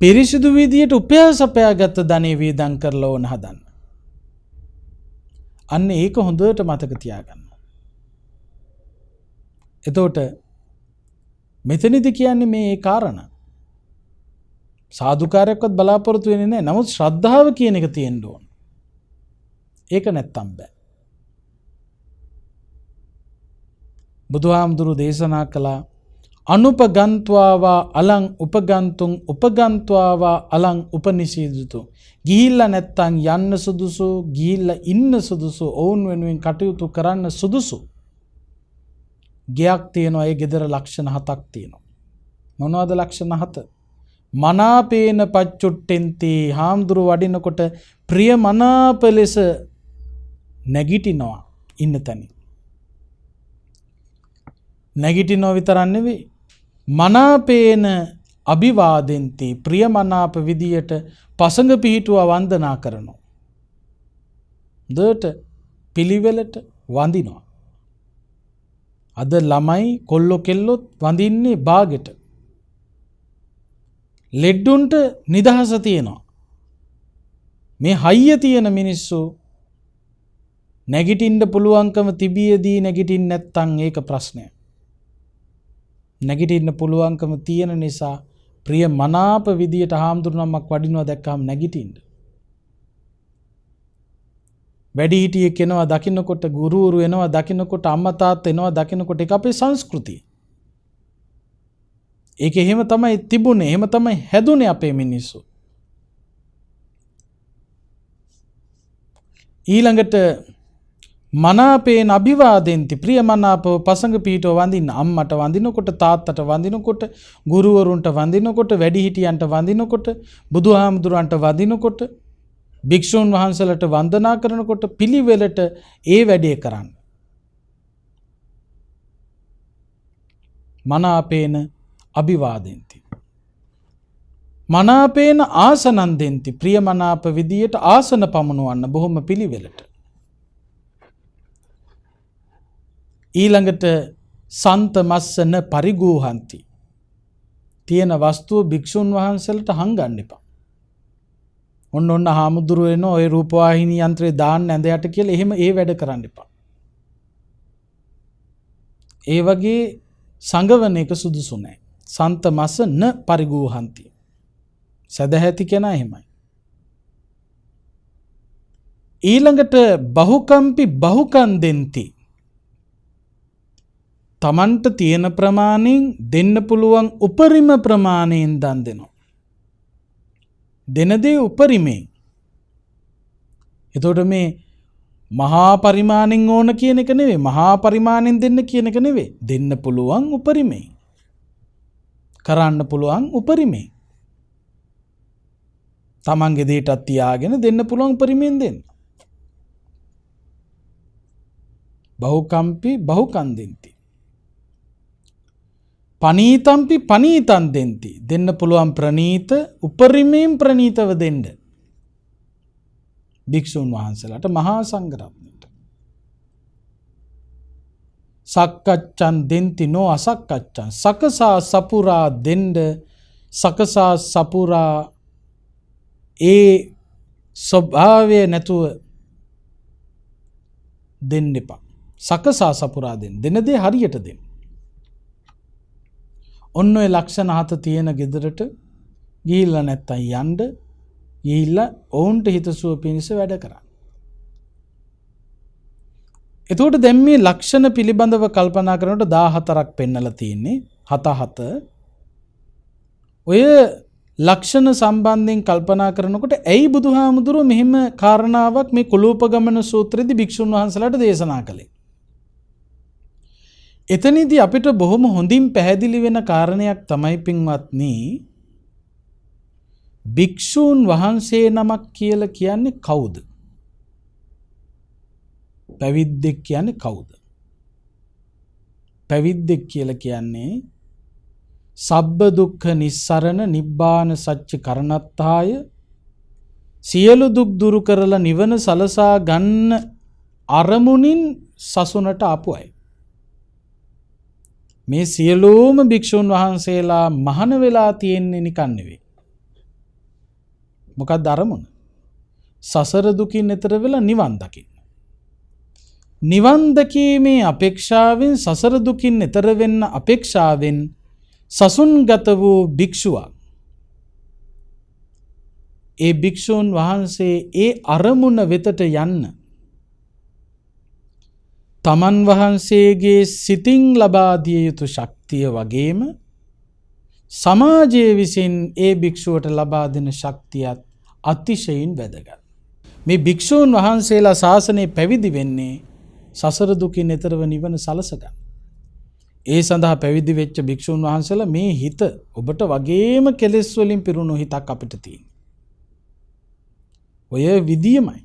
පිරිසිදු විදියට උපයාසපයාගත් ධනෙ වේදම් කරලා ඕන හදන්න. අන්න ඒක හොඳට මතක තියාගන්න. එතකොට මෙතනදි කියන්නේ මේ කාරණා. සාදුකාරයක්වත් බලාපොරොත්තු වෙන්නේ නැහැ. නමුත් ශ්‍රද්ධාව කියන එක තියෙන්න ඕන. ඒක නැත්තම් බෑ. බුදුහාමුදුරු දේශනා කළා අනුපගන්්වාවා අලං උපගන්තුන් උපගන්්වාවා අලං උපනිෂීදුතු. ගිහිල්ලා නැත්තම් යන්න සුදුසු, ගිහිල්ලා ඉන්න සුදුසු, ඔවුන් වෙනුවෙන් කටයුතු කරන්න සුදුසු ගයක් තියෙනවා. ඒ ගෙදර ලක්ෂණ 7ක් තියෙනවා. මොනවද ලක්ෂණ 7? මනාපේන පච්චුට්ටෙන්ති. හාමුදුරු වඩිනකොට ප්‍රිය මනාප ලෙස නැගිටිනවා ඉන්න තැන. නැගිටිනවා විතරක් නෙවෙයි මනාපේන අභිවාදෙන්ති. ප්‍රිය මනාප විදියට පසඟ පිහිටුවා වන්දනා කරනවා. දට පිළිවෙලට වඳිනවා. අද ළමයි කොල්ලෝ කෙල්ලොත් වඳින්නේ බාගෙට. ලෙඩ්ඩුන්ට නිදහස තියෙනවා. මේ හයිය තියෙන මිනිස්සු නැගිටින්න පුළුවන්කම තිබියදී නැගිටින්න නැත්තම් ඒක ප්‍රශ්නයක්. නැගිටින්න පුළුවන්කම තියෙන නිසා ප්‍රිය මනාප විදියට හාමුදුරුවන්මක් වඩිනවා දැක්කම නැගිටින්න. වැඩිහිටියෙක් එනවා දකින්නකොට, ගුරුවරු එනවා දකින්නකොට, අම්මා තාත්තා එනවා දකින්නකොට ඒක අපේ සංස්කෘතිය. ඒක එහෙම තමයි තිබුණේ, එහෙම තමයි හැදුනේ අපේ මිනිස්සු. ඊළඟට මනාපේන අභිවාදෙන්ති ප්‍රියමනාපව පසඟ පීඨව වඳින්න. අම්මට වඳිනකොට, තාත්තට වඳිනකොට, ගුරුවරුන්ට වඳිනකොට, වැඩිහිටියන්ට වඳිනකොට, බුදුහාමුදුරන්ට වඳිනකොට, භික්ෂුන් වහන්සේලාට වන්දනා කරනකොට පිළිවෙලට ඒ වැඩේ කරන්න. මනාපේන අභිවාදෙන්ති. මනාපේන ආසනං දෙන්ති ප්‍රියමනාප විදියට ආසන පමුණවන්න බොහොම පිළිවෙලට. ඊළඟට සන්ත මස්සන පරිගූහන්ති. තියෙන වස්තුව භික්ෂුන් වහන්සේලාට හංගන්න එපා. ඔන්න හාමුදුරුවෝ එන ඔය රූපවාහිනී යන්ත්‍රේ දාන්න ඇඳ යට කියලා එහෙම ඒ වැඩ කරන්න එපා. ඒ වගේ සංගවන එක සුදුසු නැහැ. සන්ත මස්සන පරිගූහන්ති. සදහැති කෙනා එහෙමයි. ඊළඟට බහුකම්පි බහුකන් දෙන්ති. තමන්ට තියෙන ප්‍රමාණයෙන් දෙන්න පුළුවන් උපරිම ප්‍රමාණයෙන් දන් දෙනවා. දෙන දේ උපරිමයෙන්. එතකොට මේ මහා පරිමාණෙන් ඕන කියන එක නෙවෙයි, මහා පරිමාණෙන් දෙන්න කියන එක නෙවෙයි. දෙන්න පුළුවන් උපරිමයෙන්. කරන්න පුළුවන් උපරිමයෙන්. තමන්ගේ දේටත් තියාගෙන දෙන්න පුළුවන් උපරිමයෙන් දෙන්න. බහුකම්පි බහුකන් දෙන්ති. පනීතම්පි පනීතන් දෙන්ති. දෙන්න පුළුවන් ප්‍රනීත උපරිමයෙන් ප්‍රනීතව දෙන්න. භික්ෂුන් වහන්සේලාට මහා සංඝරත්නයට. සක්කච්ඡන් දෙන්ති නෝ අසක්කච්ඡන්. සකසා සපුරා දෙන්න. සකසා සපුරා ඒ ස්වභාවය නැතුව දෙන්න එපා. සකසා සපුරා දෙන්න. දෙන දේ හරියට දෙන්න. ඔන්න ඔය ලක්ෂණ 7 තියෙන ගෙදරට ගිහිල්ලා නැත්තම් යන්න. ගිහිල්ලා ඔවුන්ට හිතසුව පිණිස වැඩ කරන්න. එතකොට දැන් මේ ලක්ෂණ පිළිබඳව කල්පනා කරනකොට 14ක් පෙන්නලා තියෙන්නේ. 7 ඔය ලක්ෂණ සම්බන්ධයෙන් කල්පනා කරනකොට ඇයි බුදුහාමුදුරුවෝ මෙහෙම කාරණාවක් මේ කුලූපගමන සූත්‍රයේදී භික්ෂුන් වහන්සේලාට දේශනා කළේ? එතනදී අපිට බොහොම හොඳින් පැහැදිලි වෙන කාරණයක් තමයි පින්වත්නි, භික්ෂූන් වහන්සේ නමක් කියලා කියන්නේ කවුද? පැවිද්දෙක් කියන්නේ කවුද? පැවිද්දෙක් කියලා කියන්නේ සබ්බ දුක්ඛ නිස්සරණ නිබ්බාන සච්ච කරණත්තාය, සියලු දුක් දුරු කරලා නිවන සලසා ගන්න අරමුණින් සසුනට ආපු අය. මේ සියලුම භික්ෂුන් වහන්සේලා මහාන වෙලා තියෙන්නේ නිකන් නෙවෙයි. මොකක්ද අරමුණ? සසර දුකින් එතර වෙලා නිවන් දකින්න. නිවන් දැකීමේ අපේක්ෂාවෙන්, සසර දුකින් එතර වෙන්න අපේක්ෂාවෙන් සසුන්ගත වූ භික්ෂුවක්. ඒ භික්ෂුන් වහන්සේ ඒ අරමුණ වෙතට යන්න තමන් වහන්සේගේ සිතින් ලබා දිය යුතු ශක්තිය වගේම සමාජයේ විසින් ඒ භික්ෂුවට ලබා දෙන ශක්තියත් අතිශයින් වැදගත්. මේ භික්ෂූන් වහන්සේලා ශාසනයේ පැවිදි වෙන්නේ සසර දුකින් එතරව නිවන සලසගන්න. ඒ සඳහා පැවිදි වෙච්ච භික්ෂූන් වහන්සේලා මේ හිත ඔබට වගේම කෙලෙස් වලින් පිරුණු හිතක් අපිට තියෙනවා. ඔය විදියමයි.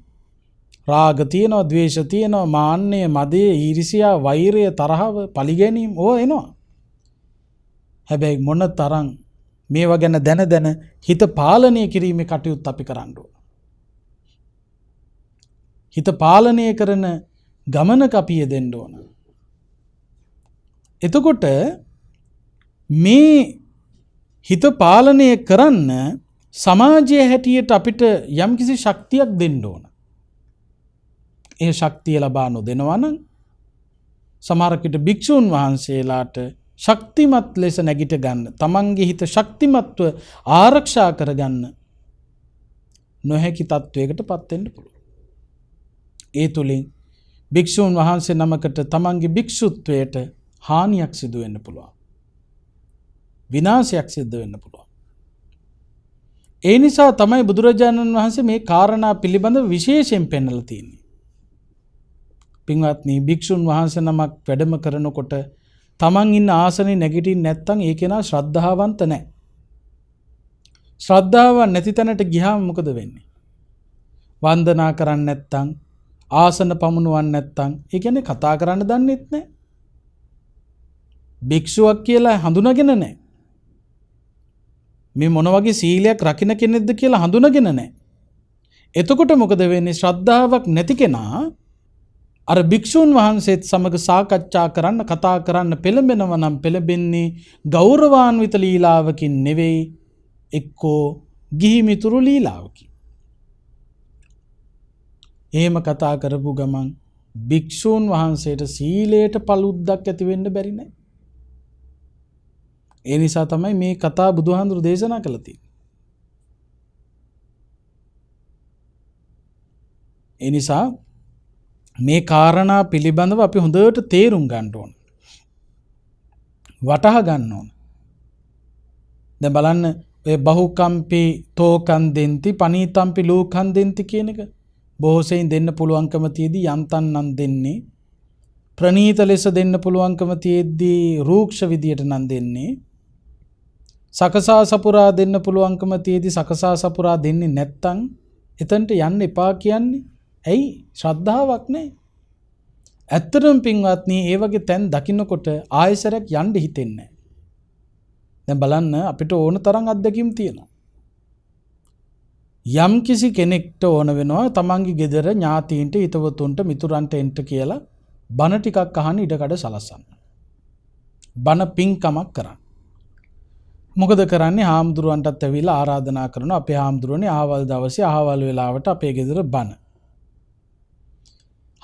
රාග තියෙනවා, ද්වේෂ තියෙනවා, මාන්නය, මදය, ඊර්ෂ්‍යා, වෛරය, තරහව, පලිගැනීම ඕවා එනවා. හැබැයි මොන තරම් මේවා ගැන දැන හිත පාලනය කිරීමේ කටයුත්ත අපි කරන්න ඕන. හිත පාලනය කරන ගමනක අපි යෙදෙන්න ඕන. එතකොට මේ හිත පාලනය කරන්න සමාජයේ හැටියට අපිට යම්කිසි ශක්තියක් දෙන්න ඕන. ඒ ශක්තිය ලබා නොදෙනවා නම් සමහරකට භික්ෂුන් වහන්සේලාට ශක්තිමත් ලෙස නැගිට ගන්න, තමන්ගේ හිත ශක්තිමත්ව ආරක්ෂා කරගන්න නොහැකි තත්වයකට පත් වෙන්න පුළුවන්. ඒ තුලින් භික්ෂුන් වහන්සේ නමකට තමන්ගේ භික්ෂුත්වයට හානියක් සිදු වෙන්න පුළුවන්. විනාශයක් සිදු වෙන්න පුළුවන්. ඒ නිසා තමයි බුදුරජාණන් වහන්සේ මේ කාරණා පිළිබඳව විශේෂයෙන් පෙන්වලා තියෙන්නේ. පින්වත්නි භික්ෂුන් වහන්සේ නමක් වැඩම කරනකොට තමන් ඉන්න ආසනේ නැගිටින්න නැත්නම් ඒ කෙනා ශ්‍රද්ධාවන්ත නැහැ. ශ්‍රද්ධාව නැති තැනට ගියාම මොකද වෙන්නේ? වන්දනා කරන්නේ නැත්නම් ආසන පමුණුවන්නේ නැත්නම් ඒ කියන්නේ කතා කරන්න දන්නෙත් නැහැ. භික්ෂුවක් කියලා හඳුනාගෙන නැහැ. මේ මොන වගේ සීලයක් රකින්න කෙනෙක්ද කියලා හඳුනාගෙන නැහැ. එතකොට මොකද වෙන්නේ? ශ්‍රද්ධාවක් නැති කෙනා අර භික්ෂුන් වහන්සේත් සමග සාකච්ඡා කරන්න කතා කරන්න පෙළඹෙනවා නම් පෙළඹෙන්නේ ගෞරවාන්විත ලීලාවකින් නෙවෙයි, එක්කෝ ගිහි මිතුරු ලීලාවකින්. එහෙම කතා කරපු ගමන් භික්ෂුන් වහන්සේට සීලයට පළුද්දක් ඇති වෙන්න බැරි නෑ. ඒ නිසා තමයි මේ කතා බුදුහාඳුරු දේශනා කළා තියෙන්නේ. ඒ නිසා මේ කාරණා පිළිබඳව අපි හොඳට තේරුම් ගන්න ඕන. වටහා ගන්න ඕන. දැන් බලන්න ඔය බහුකම්පි තෝකන් දෙන්ති පනීතම්පි ලෝකන් දෙන්ති කියන එක බොහෝසෙයින් දෙන්න පුළුවන්කම තියේදී යන්තම් නම් දෙන්නේ. ප්‍රනීත ලෙස දෙන්න පුළුවන්කම තියේදී රූක්ෂ විදියට නම් දෙන්නේ. සකසා සපුරා දෙන්න පුළුවන්කම තියේදී සකසා සපුරා දෙන්නේ නැත්තම් එතනට යන්න එපා කියන්නේ. ඇයි? ශ්‍රද්ධාවක් නැහැ. ඇත්තටම පින්වත්නි ඒ වගේ තැන් දකින්නකොට ආයෙසරක් යන්න හිතෙන්නේ නැහැ. දැන් බලන්න අපිට ඕන තරම් අත්දැකීම් තියෙනවා. යම් කිසි කෙනෙක්ට ඕන වෙනවා තමන්ගේ ගෙදර ඥාතීන්ට හිතවතුන්ට මිතුරන්ට එන්ට කියලා බණ ටිකක් අහන්න ඉඩකඩ සලස්සන්න. බණ පින්කමක් කරන්න. මොකද කරන්නේ? හාමුදුරුවන්ටත් ඇවිල්ලා ආරාධනා කරනවා අපේ හාමුදුරුවනේ අහවල් දවසේ අහවල් වෙලාවට අපේ ගෙදර බණ.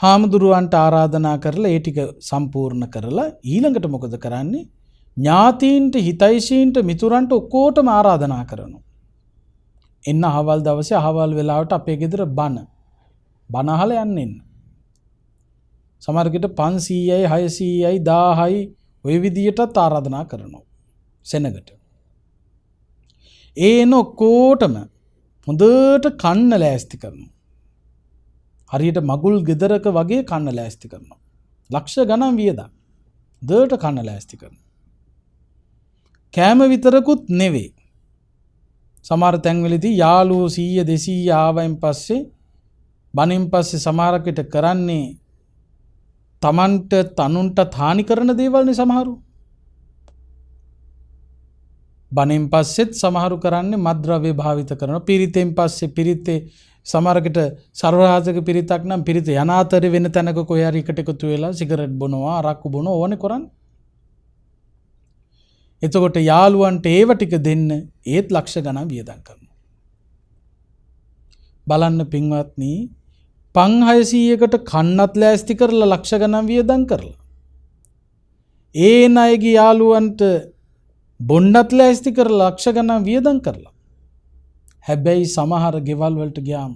හාමුදුරුවන්ට ආරාධනා කරලා ඒ ටික සම්පූර්ණ කරලා ඊළඟට මොකද කරන්නේ? ඥාතීන්ට හිතයිසීන්ට මිතුරන්ට ඔක්කොටම ආරාධනා කරනවා. එන්න අහවල් දවසේ අහවල් වෙලාවට අපේ ගෙදර බණ අහලා යන්න එන්න. සමහරකට 500යි 600යි 1000යි ওই විදියටත් ආරාධනා කරනවා සෙනගට. ඒන ඔක්කොටම හොඳට කන්න ලෑස්ති කරනවා. හරියට මගුල් ගෙදරක වගේ කන්න ලෑස්ති කරනවා. ලක්ෂ ගණන් වියදම්. හොඳට කන්න ලෑස්ති කරනවා. කෑම විතරකුත් නෙවෙයි. සමහර තැන්වලදී යාළුවෝ 100 200 ආවයින් පස්සේ බණින් පස්සේ සමහරකට කරන්නේ තමන්ට තනුන්ට හානි කරන දේවල්නේ සමහරු. බණින් පස්සෙත් සමහරු කරන්නේ මත්ද්‍රව්‍ය භාවිත කරනවා. පිරිතෙන් පස්සේ පිරිතේ සමහරකට සර්වරාජක පිරිතක් නම් පිරිත යනාතර වෙන තැනක කොහේ හරි එකට එකතු වෙලා සිගරට් බොනවා අරක්කු බොනවා ඕනේ කරන්නේ. එතකොට යාළුවන්ට ඒව ටික දෙන්න ඒත් ලක්ෂ ගණන් වියදම් කරනවා. බලන්න පින්වත්නි 500කට කන්නත් ලෑස්ති කරලා ලක්ෂ ගණන් වියදම් කරලා ඒ ණයගේ යාළුවන්ට බොන්නත් ලෑස්ති කරලා ලක්ෂ ගණන් වියදම් කරලා හැබැයි සමහර ගෙවල් වලට ගියාම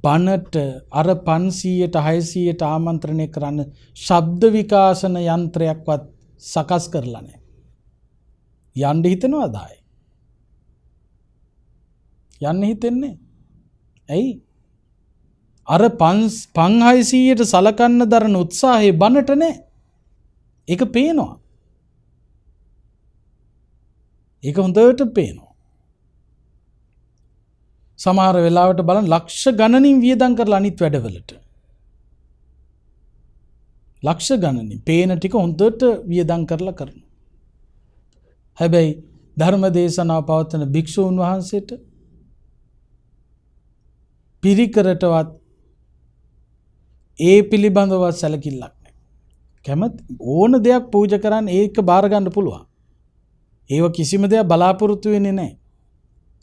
බණට අර 500ට 600ට ආමන්ත්‍රණය කරන්න ශබ්ද විකාශන යන්ත්‍රයක්වත් සකස් කරලා නැහැ. යන්න හිතෙනවද ආයේ? යන්න හිතෙන්නේ. ඇයි? අර 500ට සලකන්න දරන උත්සාහය බණට නැහැ. ඒක පේනවා. ඒක හොඳට පේනවා. සමහර වෙලාවට බලන්න ලක්ෂ ගණනින් වියදම් කරලා අනිත් වැඩවලට. ලක්ෂ ගණනින් පේන ටික හොඳට වියදම් කරලා කරනවා. හැබැයි ධර්ම දේශනාව පවත්වන භික්ෂූන් වහන්සේට පිරිකරටවත් ඒ පිළිබඳව සැලකිල්ලක් නැහැ. කැමති ඕන දෙයක් පූජා කරන්න ඒක බාර ගන්න පුළුවන්. ඒව කිසිම දෙයක් බලාපොරොත්තු වෙන්නේ නැහැ.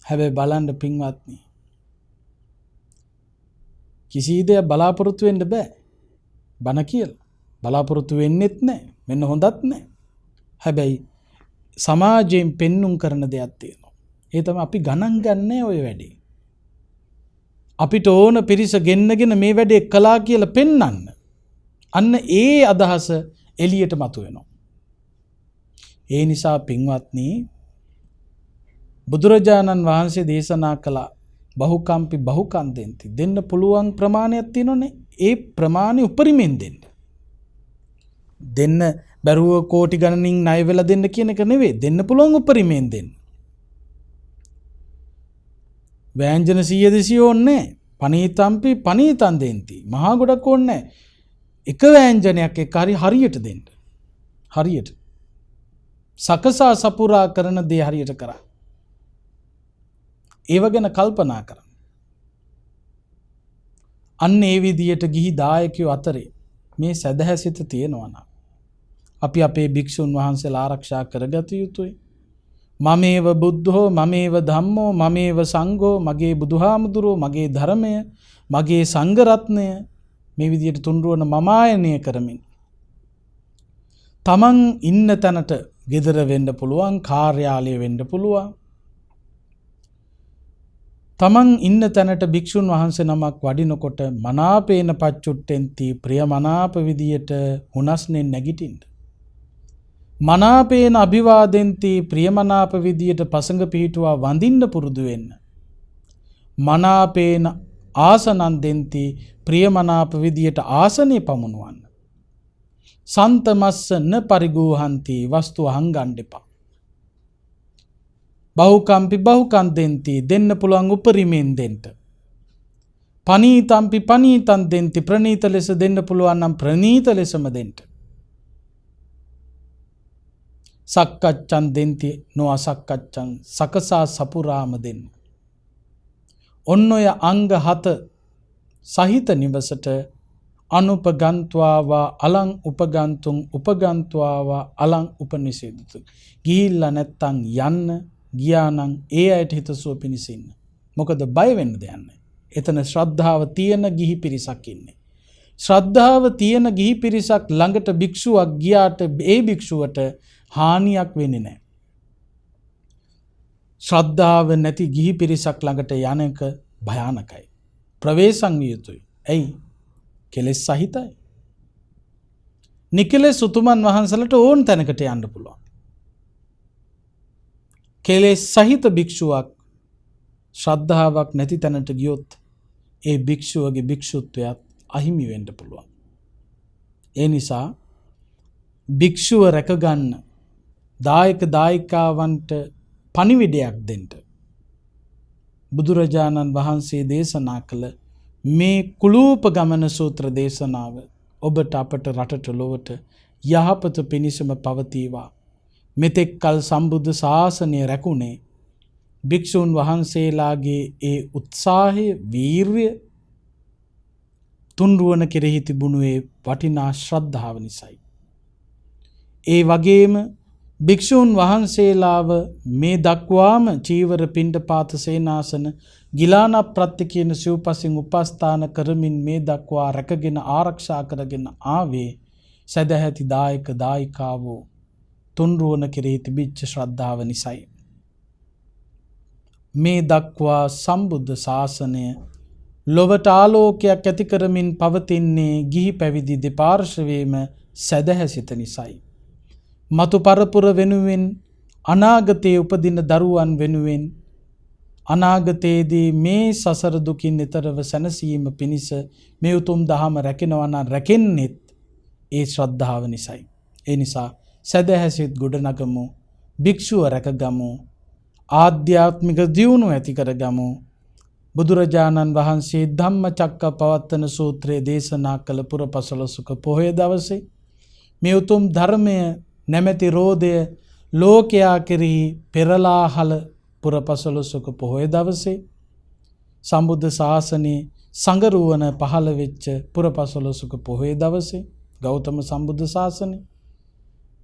හැබැයි බලන්න පින්වත්නි කිසි දෙයක් බලාපොරොත්තු වෙන්න බෑ. බණ කියලා බලාපොරොත්තු වෙන්නෙත් නැහැ. මෙන්න හොඳත් නැහැ. හැබැයි සමාජයෙන් පෙන්눔 කරන දෙයක් තියෙනවා. ඒ තමයි අපි ගණන් ගන්නෑ ඔය වැඩේ. අපිට ඕන පිරිස ගෙන්නගෙන මේ වැඩේ කළා කියලා පෙන්වන්න. අන්න ඒ අදහස එළියට මතුවෙනවා. ඒ නිසා පින්වත්නි බුදුරජාණන් වහන්සේ දේශනා කළ බහුකම්පි බහුකන්දෙන්ති දෙන්න පුළුවන් ප්‍රමාණයක් තියෙනනේ. ඒ ප්‍රමාණය උපරිමෙන් දෙන්න. දෙන්න බැරුව කෝටි ගණනින් ණය වෙලා දෙන්න කියන එක නෙවෙයි. දෙන්න පුළුවන් උපරිමෙන් දෙන්න. ව්‍යංජන 100 200 ඕනේ නැහැ. පනීතම්පි පනීතන් දෙන්ති. මහා ගොඩක් ඕනේ නැහැ. එක ව්‍යංජනයක් එක්ක හරියට දෙන්න. හරියට. සකසා සපුරා කරන දේ හරියට කරා. ඒව ගැන කල්පනා කරන්න. අන්න ඒ විදියට ගිහි දායකයෝ අතරේ මේ සදහැසිත තියෙනවා නම් අපි අපේ භික්ෂුන් වහන්සේලා ආරක්ෂා කරගත යුතුයි. මමේව බුද්ධෝ මමේව ධම්මෝ මමේව සංඝෝ මගේ බුදුහාමුදුරුවෝ මගේ ධර්මය මගේ සංඝ රත්නය මේ විදියට තුන්රුවන මම ආයනය කරමින් තමන් ඉන්න තැනට ගෙදර වෙන්න පුළුවන් කාර්යාලය වෙන්න පුළුවන් තමන් ඉන්න තැනට භික්ෂුන් වහන්සේ නමක් වඩිනකොට මනාපේන පච්චුට්ටෙන්ති ප්‍රියමනාප විදියට හුනස්නෙන් නැගිටින්න. මනාපේන අභිවාදෙන්ති ප්‍රියමනාප විදියට පසඟ පිහිටුවා වඳින්න පුරුදු වෙන්න. මනාපේන ආසනන් දෙන්ති ප්‍රියමනාප විදියට ආසනේ පමුණුවන්න. සන්තමස්ස න පරිගූහන්ති වස්තු හංගන්න එපා. බහුකම්පි බහුකම් දෙන්ති දෙන්න පුළුවන් උපරිමෙන් දෙන්න. පනීතම්පි පනීතන් දෙන්ති ප්‍රනීත ලෙස දෙන්න පුළුවන් නම් ප්‍රනීත ලෙසම දෙන්න. සක්කච්ඡන් දෙන්ති නොඅසක්කච්ඡන් සකසා සපුරාම දෙන්න. ඔන්න ඔය අංග 7 සහිත නිවසට අනුපගන්්වාවා අලං උපගන්තුන් උපගන්්වාවා අලං උපනිසේදතු. ගිහිල්ලා නැත්තම් යන්න ගියානම් ඒ අයට හිතසුව පිණිස ඉන්න. මොකද බය වෙන්න දෙයක් නැහැ. එතන ශ්‍රද්ධාව තියෙන ගිහි පිරිසක් ඉන්නේ. ශ්‍රද්ධාව තියෙන ගිහි පිරිසක් ළඟට භික්ෂුවක් ගියාට ඒ භික්ෂුවට හානියක් වෙන්නේ නැහැ. ශ්‍රද්ධාව නැති ගිහි පිරිසක් ළඟට යන එක භයානකයි. ප්‍රවේශම් විය යුතුයි. ඇයි? කෙලෙස් සහිතයි. නිකලෙස් උතුමන් වහන්සලට ඕන තැනකට යන්න පුළුවන්. කෙලෙස් සහිත භික්ෂුවක් ශ්‍රද්ධාවක් නැති තැනට ගියොත් ඒ භික්ෂුවගේ භික්ෂුත්වයත් අහිමි වෙන්න පුළුවන්. ඒ නිසා භික්ෂුව රැකගන්න දායක දායිකාවන්ට පණිවිඩයක් දෙන්න බුදුරජාණන් වහන්සේ දේශනා කළ මේ කුලූප ගමන සූත්‍ර දේශනාව ඔබට අපට රටට ලොවට යහපත පිණිසම පවතිවා. මෙතෙක් කල් සම්බුද්ධ ශාසනය රැකුණේ භික්ෂූන් වහන්සේලාගේ ඒ උත්සාහය වීර්ය තුන්රුවන කෙරෙහි තිබුණේ වටිනා ශ්‍රද්ධාව නිසයි. ඒ වගේම භික්ෂූන් වහන්සේලාව මේ දක්වාම චීවර පිණ්ඩපාත සේනාසන ගිලාන ප්‍රත්‍ය කියන සිව්පසින් උපස්ථාන කරමින් මේ දක්වා රැකගෙන ආරක්ෂා කරගෙන ආවේ සදැහැති දායක දායිකාවෝ තුන්රුවන කෙරෙහි තිබිච්ච ශ්‍රද්ධාව නිසයි. මේ දක්වා සම්බුද්ධ ශාසනය ලොවට ආලෝකයක් ඇති කරමින් පවතින්නේ ගිහි පැවිදි දෙපාර්ශවයේම සදහැසිත නිසයි. මතු පරපුර වෙනුවෙන් අනාගතයේ උපදින දරුවන් වෙනුවෙන් අනාගතයේදී මේ සසර දුකින් ඈතරව සැනසීම පිණිස මේ උතුම් දහම රැකෙනවා නම් රැකෙන්නේත් ඒ ශ්‍රද්ධාව නිසයි. ඒ නිසා සදහැසිත ගොඩනගමු, භික්ෂුව රැකගමු, ආධ්‍යාත්මික දියුණුව ඇති කරගමු. බුදුරජාණන් වහන්සේ ධම්මචක්කපවත්තන සූත්‍රයේ දේශනා කළ පුරපසළොස්වක පොහොය දවසේ මේ උතුම් ධර්මය නැමැති රෝදය ලෝකයා කෙරෙහි පෙරලාහල පුරපසළොස්වක පොහොය දවසේ සම්බුද්ධ ශාසනයේ සංගරුවන පහළ වෙච්ච පුරපසළොස්වක පොහොය දවසේ ගෞතම සම්බුද්ධ ශාසනය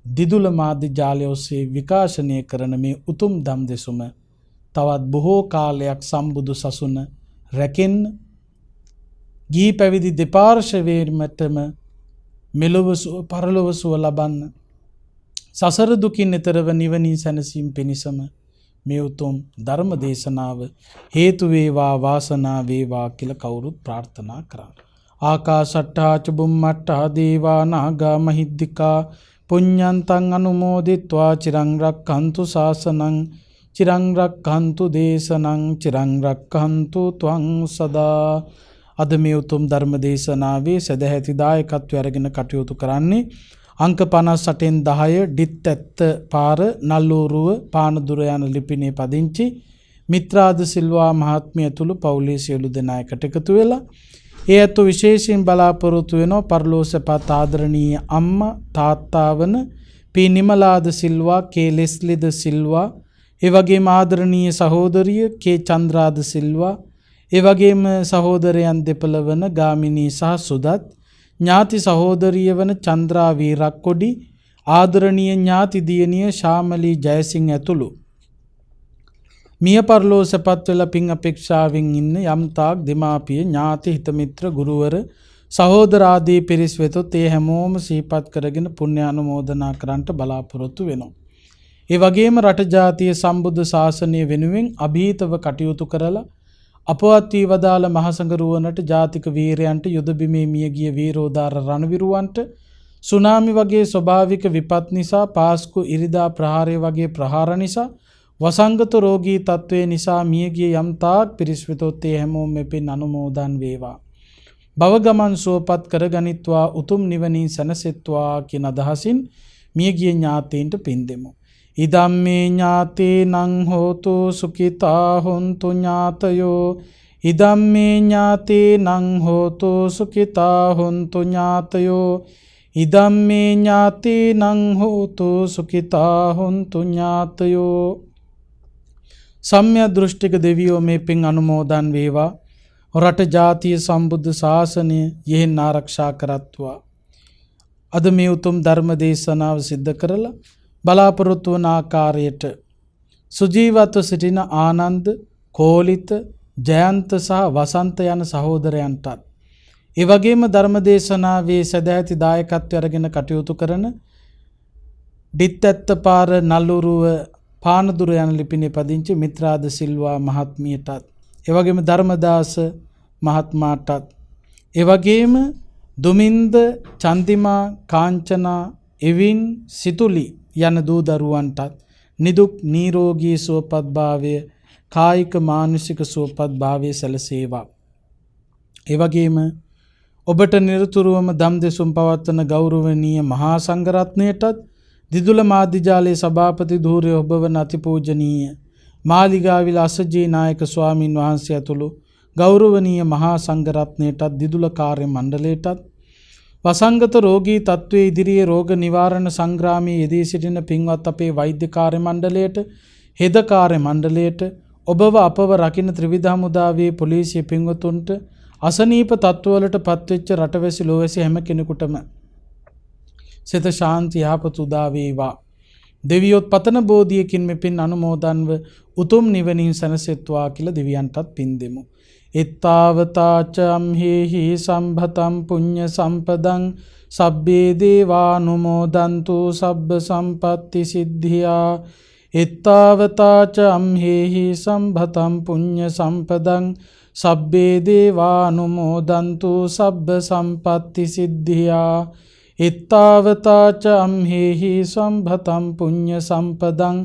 දිදුල මාධ්‍ය ජාලය ඔස්සේ විකාශනය කරන මේ උතුම් ධම් දෙසුම තවත් බොහෝ කාලයක් සම්බුදු සසුන රැකෙන්න ගිහි පැවිදි දෙපාර්ශවයේමතම මෙලොව සුව පරලොව සුව ලබන්න සසර දුකින් ඈතරව නිවනින් සැනසීම පිණිසම මේ උතුම් ධර්ම දේශනාව හේතු වේවා වාසනා වේවා කියලා කවුරුත් ප්‍රාර්ථනා කරා. ආකාශට්ටා ච බුම්මට්ටා දේවා නාග මහිද්దికා පුඤ්ඤන්තං අනුමෝදිත්වා චිරං රක්ඛන්තු ශාසනං චිරං රක්ඛන්තු දේශනං චිරං රක්ඛන්තු ත්වං සදා. අද මේ උතුම් ධර්ම දේශනාවේ සදැහැති දායකත්වය අරගෙන කටයුතු කරන්නේ අංක 58න් 10 ඩිත් ඇත්ත පාර නල්ලෝරුව පානදුර යන ලිපිනේ පදිංචි මිත්‍රාද සිල්වා මහත්මිය ඇතුළු පවුලේ සියලු දෙනා එකට එකතු වෙලා ඒ ඇතු විශේෂයෙන් බලාපොරොත්තු වෙනවා පරලෝසපත් ආදරණීය අම්මා තාත්තා වන පී නිමලාද සිල්වා කේ ලෙස්ලිද සිල්වා ඒ වගේම ආදරණීය සහෝදරිය කේ චන්ද්‍රාද සිල්වා ඒ වගේම සහෝදරයන් දෙපළ වන ගාමිණී සහ සුදත් ඥාති සහෝදරිය වන චන්ද්‍රා වීරක්කොඩි ආදරණීය ඥාති දියණිය ශාමලී ජයසිංහ ඇතුළු මිය පරලෝසපත් වෙලා පින් අපේක්ෂාවෙන් ඉන්න යම්තාක් දෙමාපිය ඥාති හිතමිත්‍ර ගුරුවර සහෝදර ආදී පිරිස් වෙතොත් ඒ හැමෝම සිහිපත් කරගෙන පුණ්‍ය අනුමෝදනා කරන්නට බලාපොරොත්තු වෙනවා. ඒ වගේම රට ජාතිය සම්බුද්ධ ශාසනය වෙනුවෙන් අභීතව කටයුතු කරලා අපවත් වී වදාළ මහසඟරුවනට ජාතික වීරයන්ට යුද බිමේ මියගිය වීරෝදාර රණවිරුවන්ට සුනාමි වගේ ස්වභාවික විපත් නිසා පාස්කු ඉරිදා ප්‍රහාරය වගේ ප්‍රහාර නිසා වසංගත රෝගී තත්ත්වය නිසා මියගිය යම්තාක් පිරිස් වෙතොත් ඒ හැමෝම මෙපින් අනුමෝදන් වේවා. භව ගමන් සුවපත් කරගනිත්වා උතුම් නිවනින් සැනසෙත්වා කියන අදහසින් මියගිය ඥාතීන්ට පින් දෙමු. ඉදම්මේ ඥාතේනං හෝතු සුඛිතා හොන්තු ඥාතයෝ ඉදම්මේ ඥාතේනං හෝතු සුඛිතා හොන්තු ඥාතයෝ ඉදම්මේ ඥාතේනං හෝතු සුඛිතා හොන්තු ඥාතයෝ. සම්‍යක් දෘෂ්ටික දෙවියෝ මේ පින් අනුමෝදන් වේවා. රට ජාතිය සම්බුද්ධ ශාසනය යෙහෙන් ආරක්ෂා කරත්වා. අද මේ උතුම් ධර්ම දේශනාව සිද්ධ කරලා බලාපොරොත්තු වන ආකාරයට සුජීවත්ව සිටින ආනන්ද, කෝලිත, ජයන්ත සහ වසන්ත යන සහෝදරයන්ටත් ඒ වගේම ධර්ම දේශනාවේ සදැහැති දායකත්වය අරගෙන කටයුතු කරන ඩිත් ඇත්ත පාර නල්ලුරුව පානදුර යන ලිපිනේ පදිංචි මිත්‍රාද සිල්වා මහත්මියටත් ඒ වගේම ධර්මදාස මහත්මයාටත් ඒ වගේම දුමින්ද, චන්දිමා, කාංචනා, එවින්, සිතුලි යන දූ දරුවන්ටත් නිදුක් නිරෝගී සුවපත් භාවය කායික මානසික සුවපත් භාවය සැලසේවා. ඒ වගේම ඔබට නිරතුරුවම දම් දෙසුම් පවත්වන ගෞරවනීය මහා සංඝරත්නයටත් දිදුල මාධ්‍යජාලයේ සභාපති ධූරය ඔබ වන අතිපූජනීය මාලිගාවිල අසජී නායක ස්වාමින් වහන්සේ ඇතුළු ගෞරවනීය මහා සංඝරත්නයටත් දිදුල කාර්ය මණ්ඩලයටත් වසංගත රෝගී තත්ත්වයේ ඉදිරියේ රෝග නිවාරණ සංග්‍රාමයේ යෙදී සිටින පින්වත් අපේ වෛද්‍ය කාර්ය මණ්ඩලයට, හෙද කාර්ය මණ්ඩලයට, ඔබව අපව රකින්න ත්‍රිවිධ හමුදාවේ පොලිසිය පින්වතුන්ට, අසනීප තත්ත්වවලට පත්වෙච්ච රටවැසි ලෝවැසි හැම කෙනෙකුටම සිත ශාන්ති යහපත උදා වේවා. දෙවියොත් පතන බෝධියකින් මෙපින් අනුමෝදන්ව උතුම් නිවනින් සැනසෙත්වා කියලා දෙවියන්ටත් පින් දෙමු. එත්තාවතාච අම්හෙහි සම්භතම් පුඤ්ඤ සම්පදං සබ්බේ දේවානුමෝදන්තු සබ්බ සම්පත්ති සිද්ධියා. එත්තාවතාච අම්හෙහි සම්භතම් පුඤ්ඤ සම්පදං සබ්බේ දේවානුමෝදන්තු සබ්බ සම්පත්ති සිද්ධියා. එත්තාවතාච අම්හෙහි සම්භතම් පුඤ්ඤ සම්පදං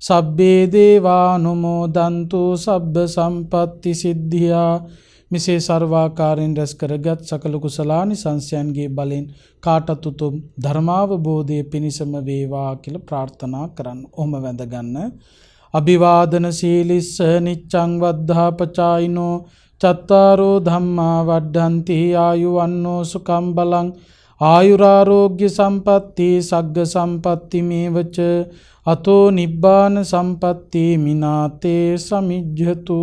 සබ්බේ දේවානුමෝදන්තු සබ්බ සම්පත්ති සිද්ධියා. මෙසේ සර්වාකාරයෙන් රැස් කරගත් සකල කුසලානිසංසයන්ගේ බලෙන් කාටත් උතුම් ධර්මාවබෝධය පිණිසම වේවා කියලා ප්‍රාර්ථනා කරන්න. ඔහොම වැඳගන්න. අභිවාදන සීලිස්ස නිච්ඡං වද්ධාපචායිනෝ චත්තාරෝ ධම්මා වඩ්ඩන්ති ආයුවන්නෝ සුඛං බලං ආයුරාරෝග්‍ය සම්පatti සග්ග සම්පatti මේවච අතෝ නිබ්බාන සම්පatti මිනාතේ සමිජ්ජතු.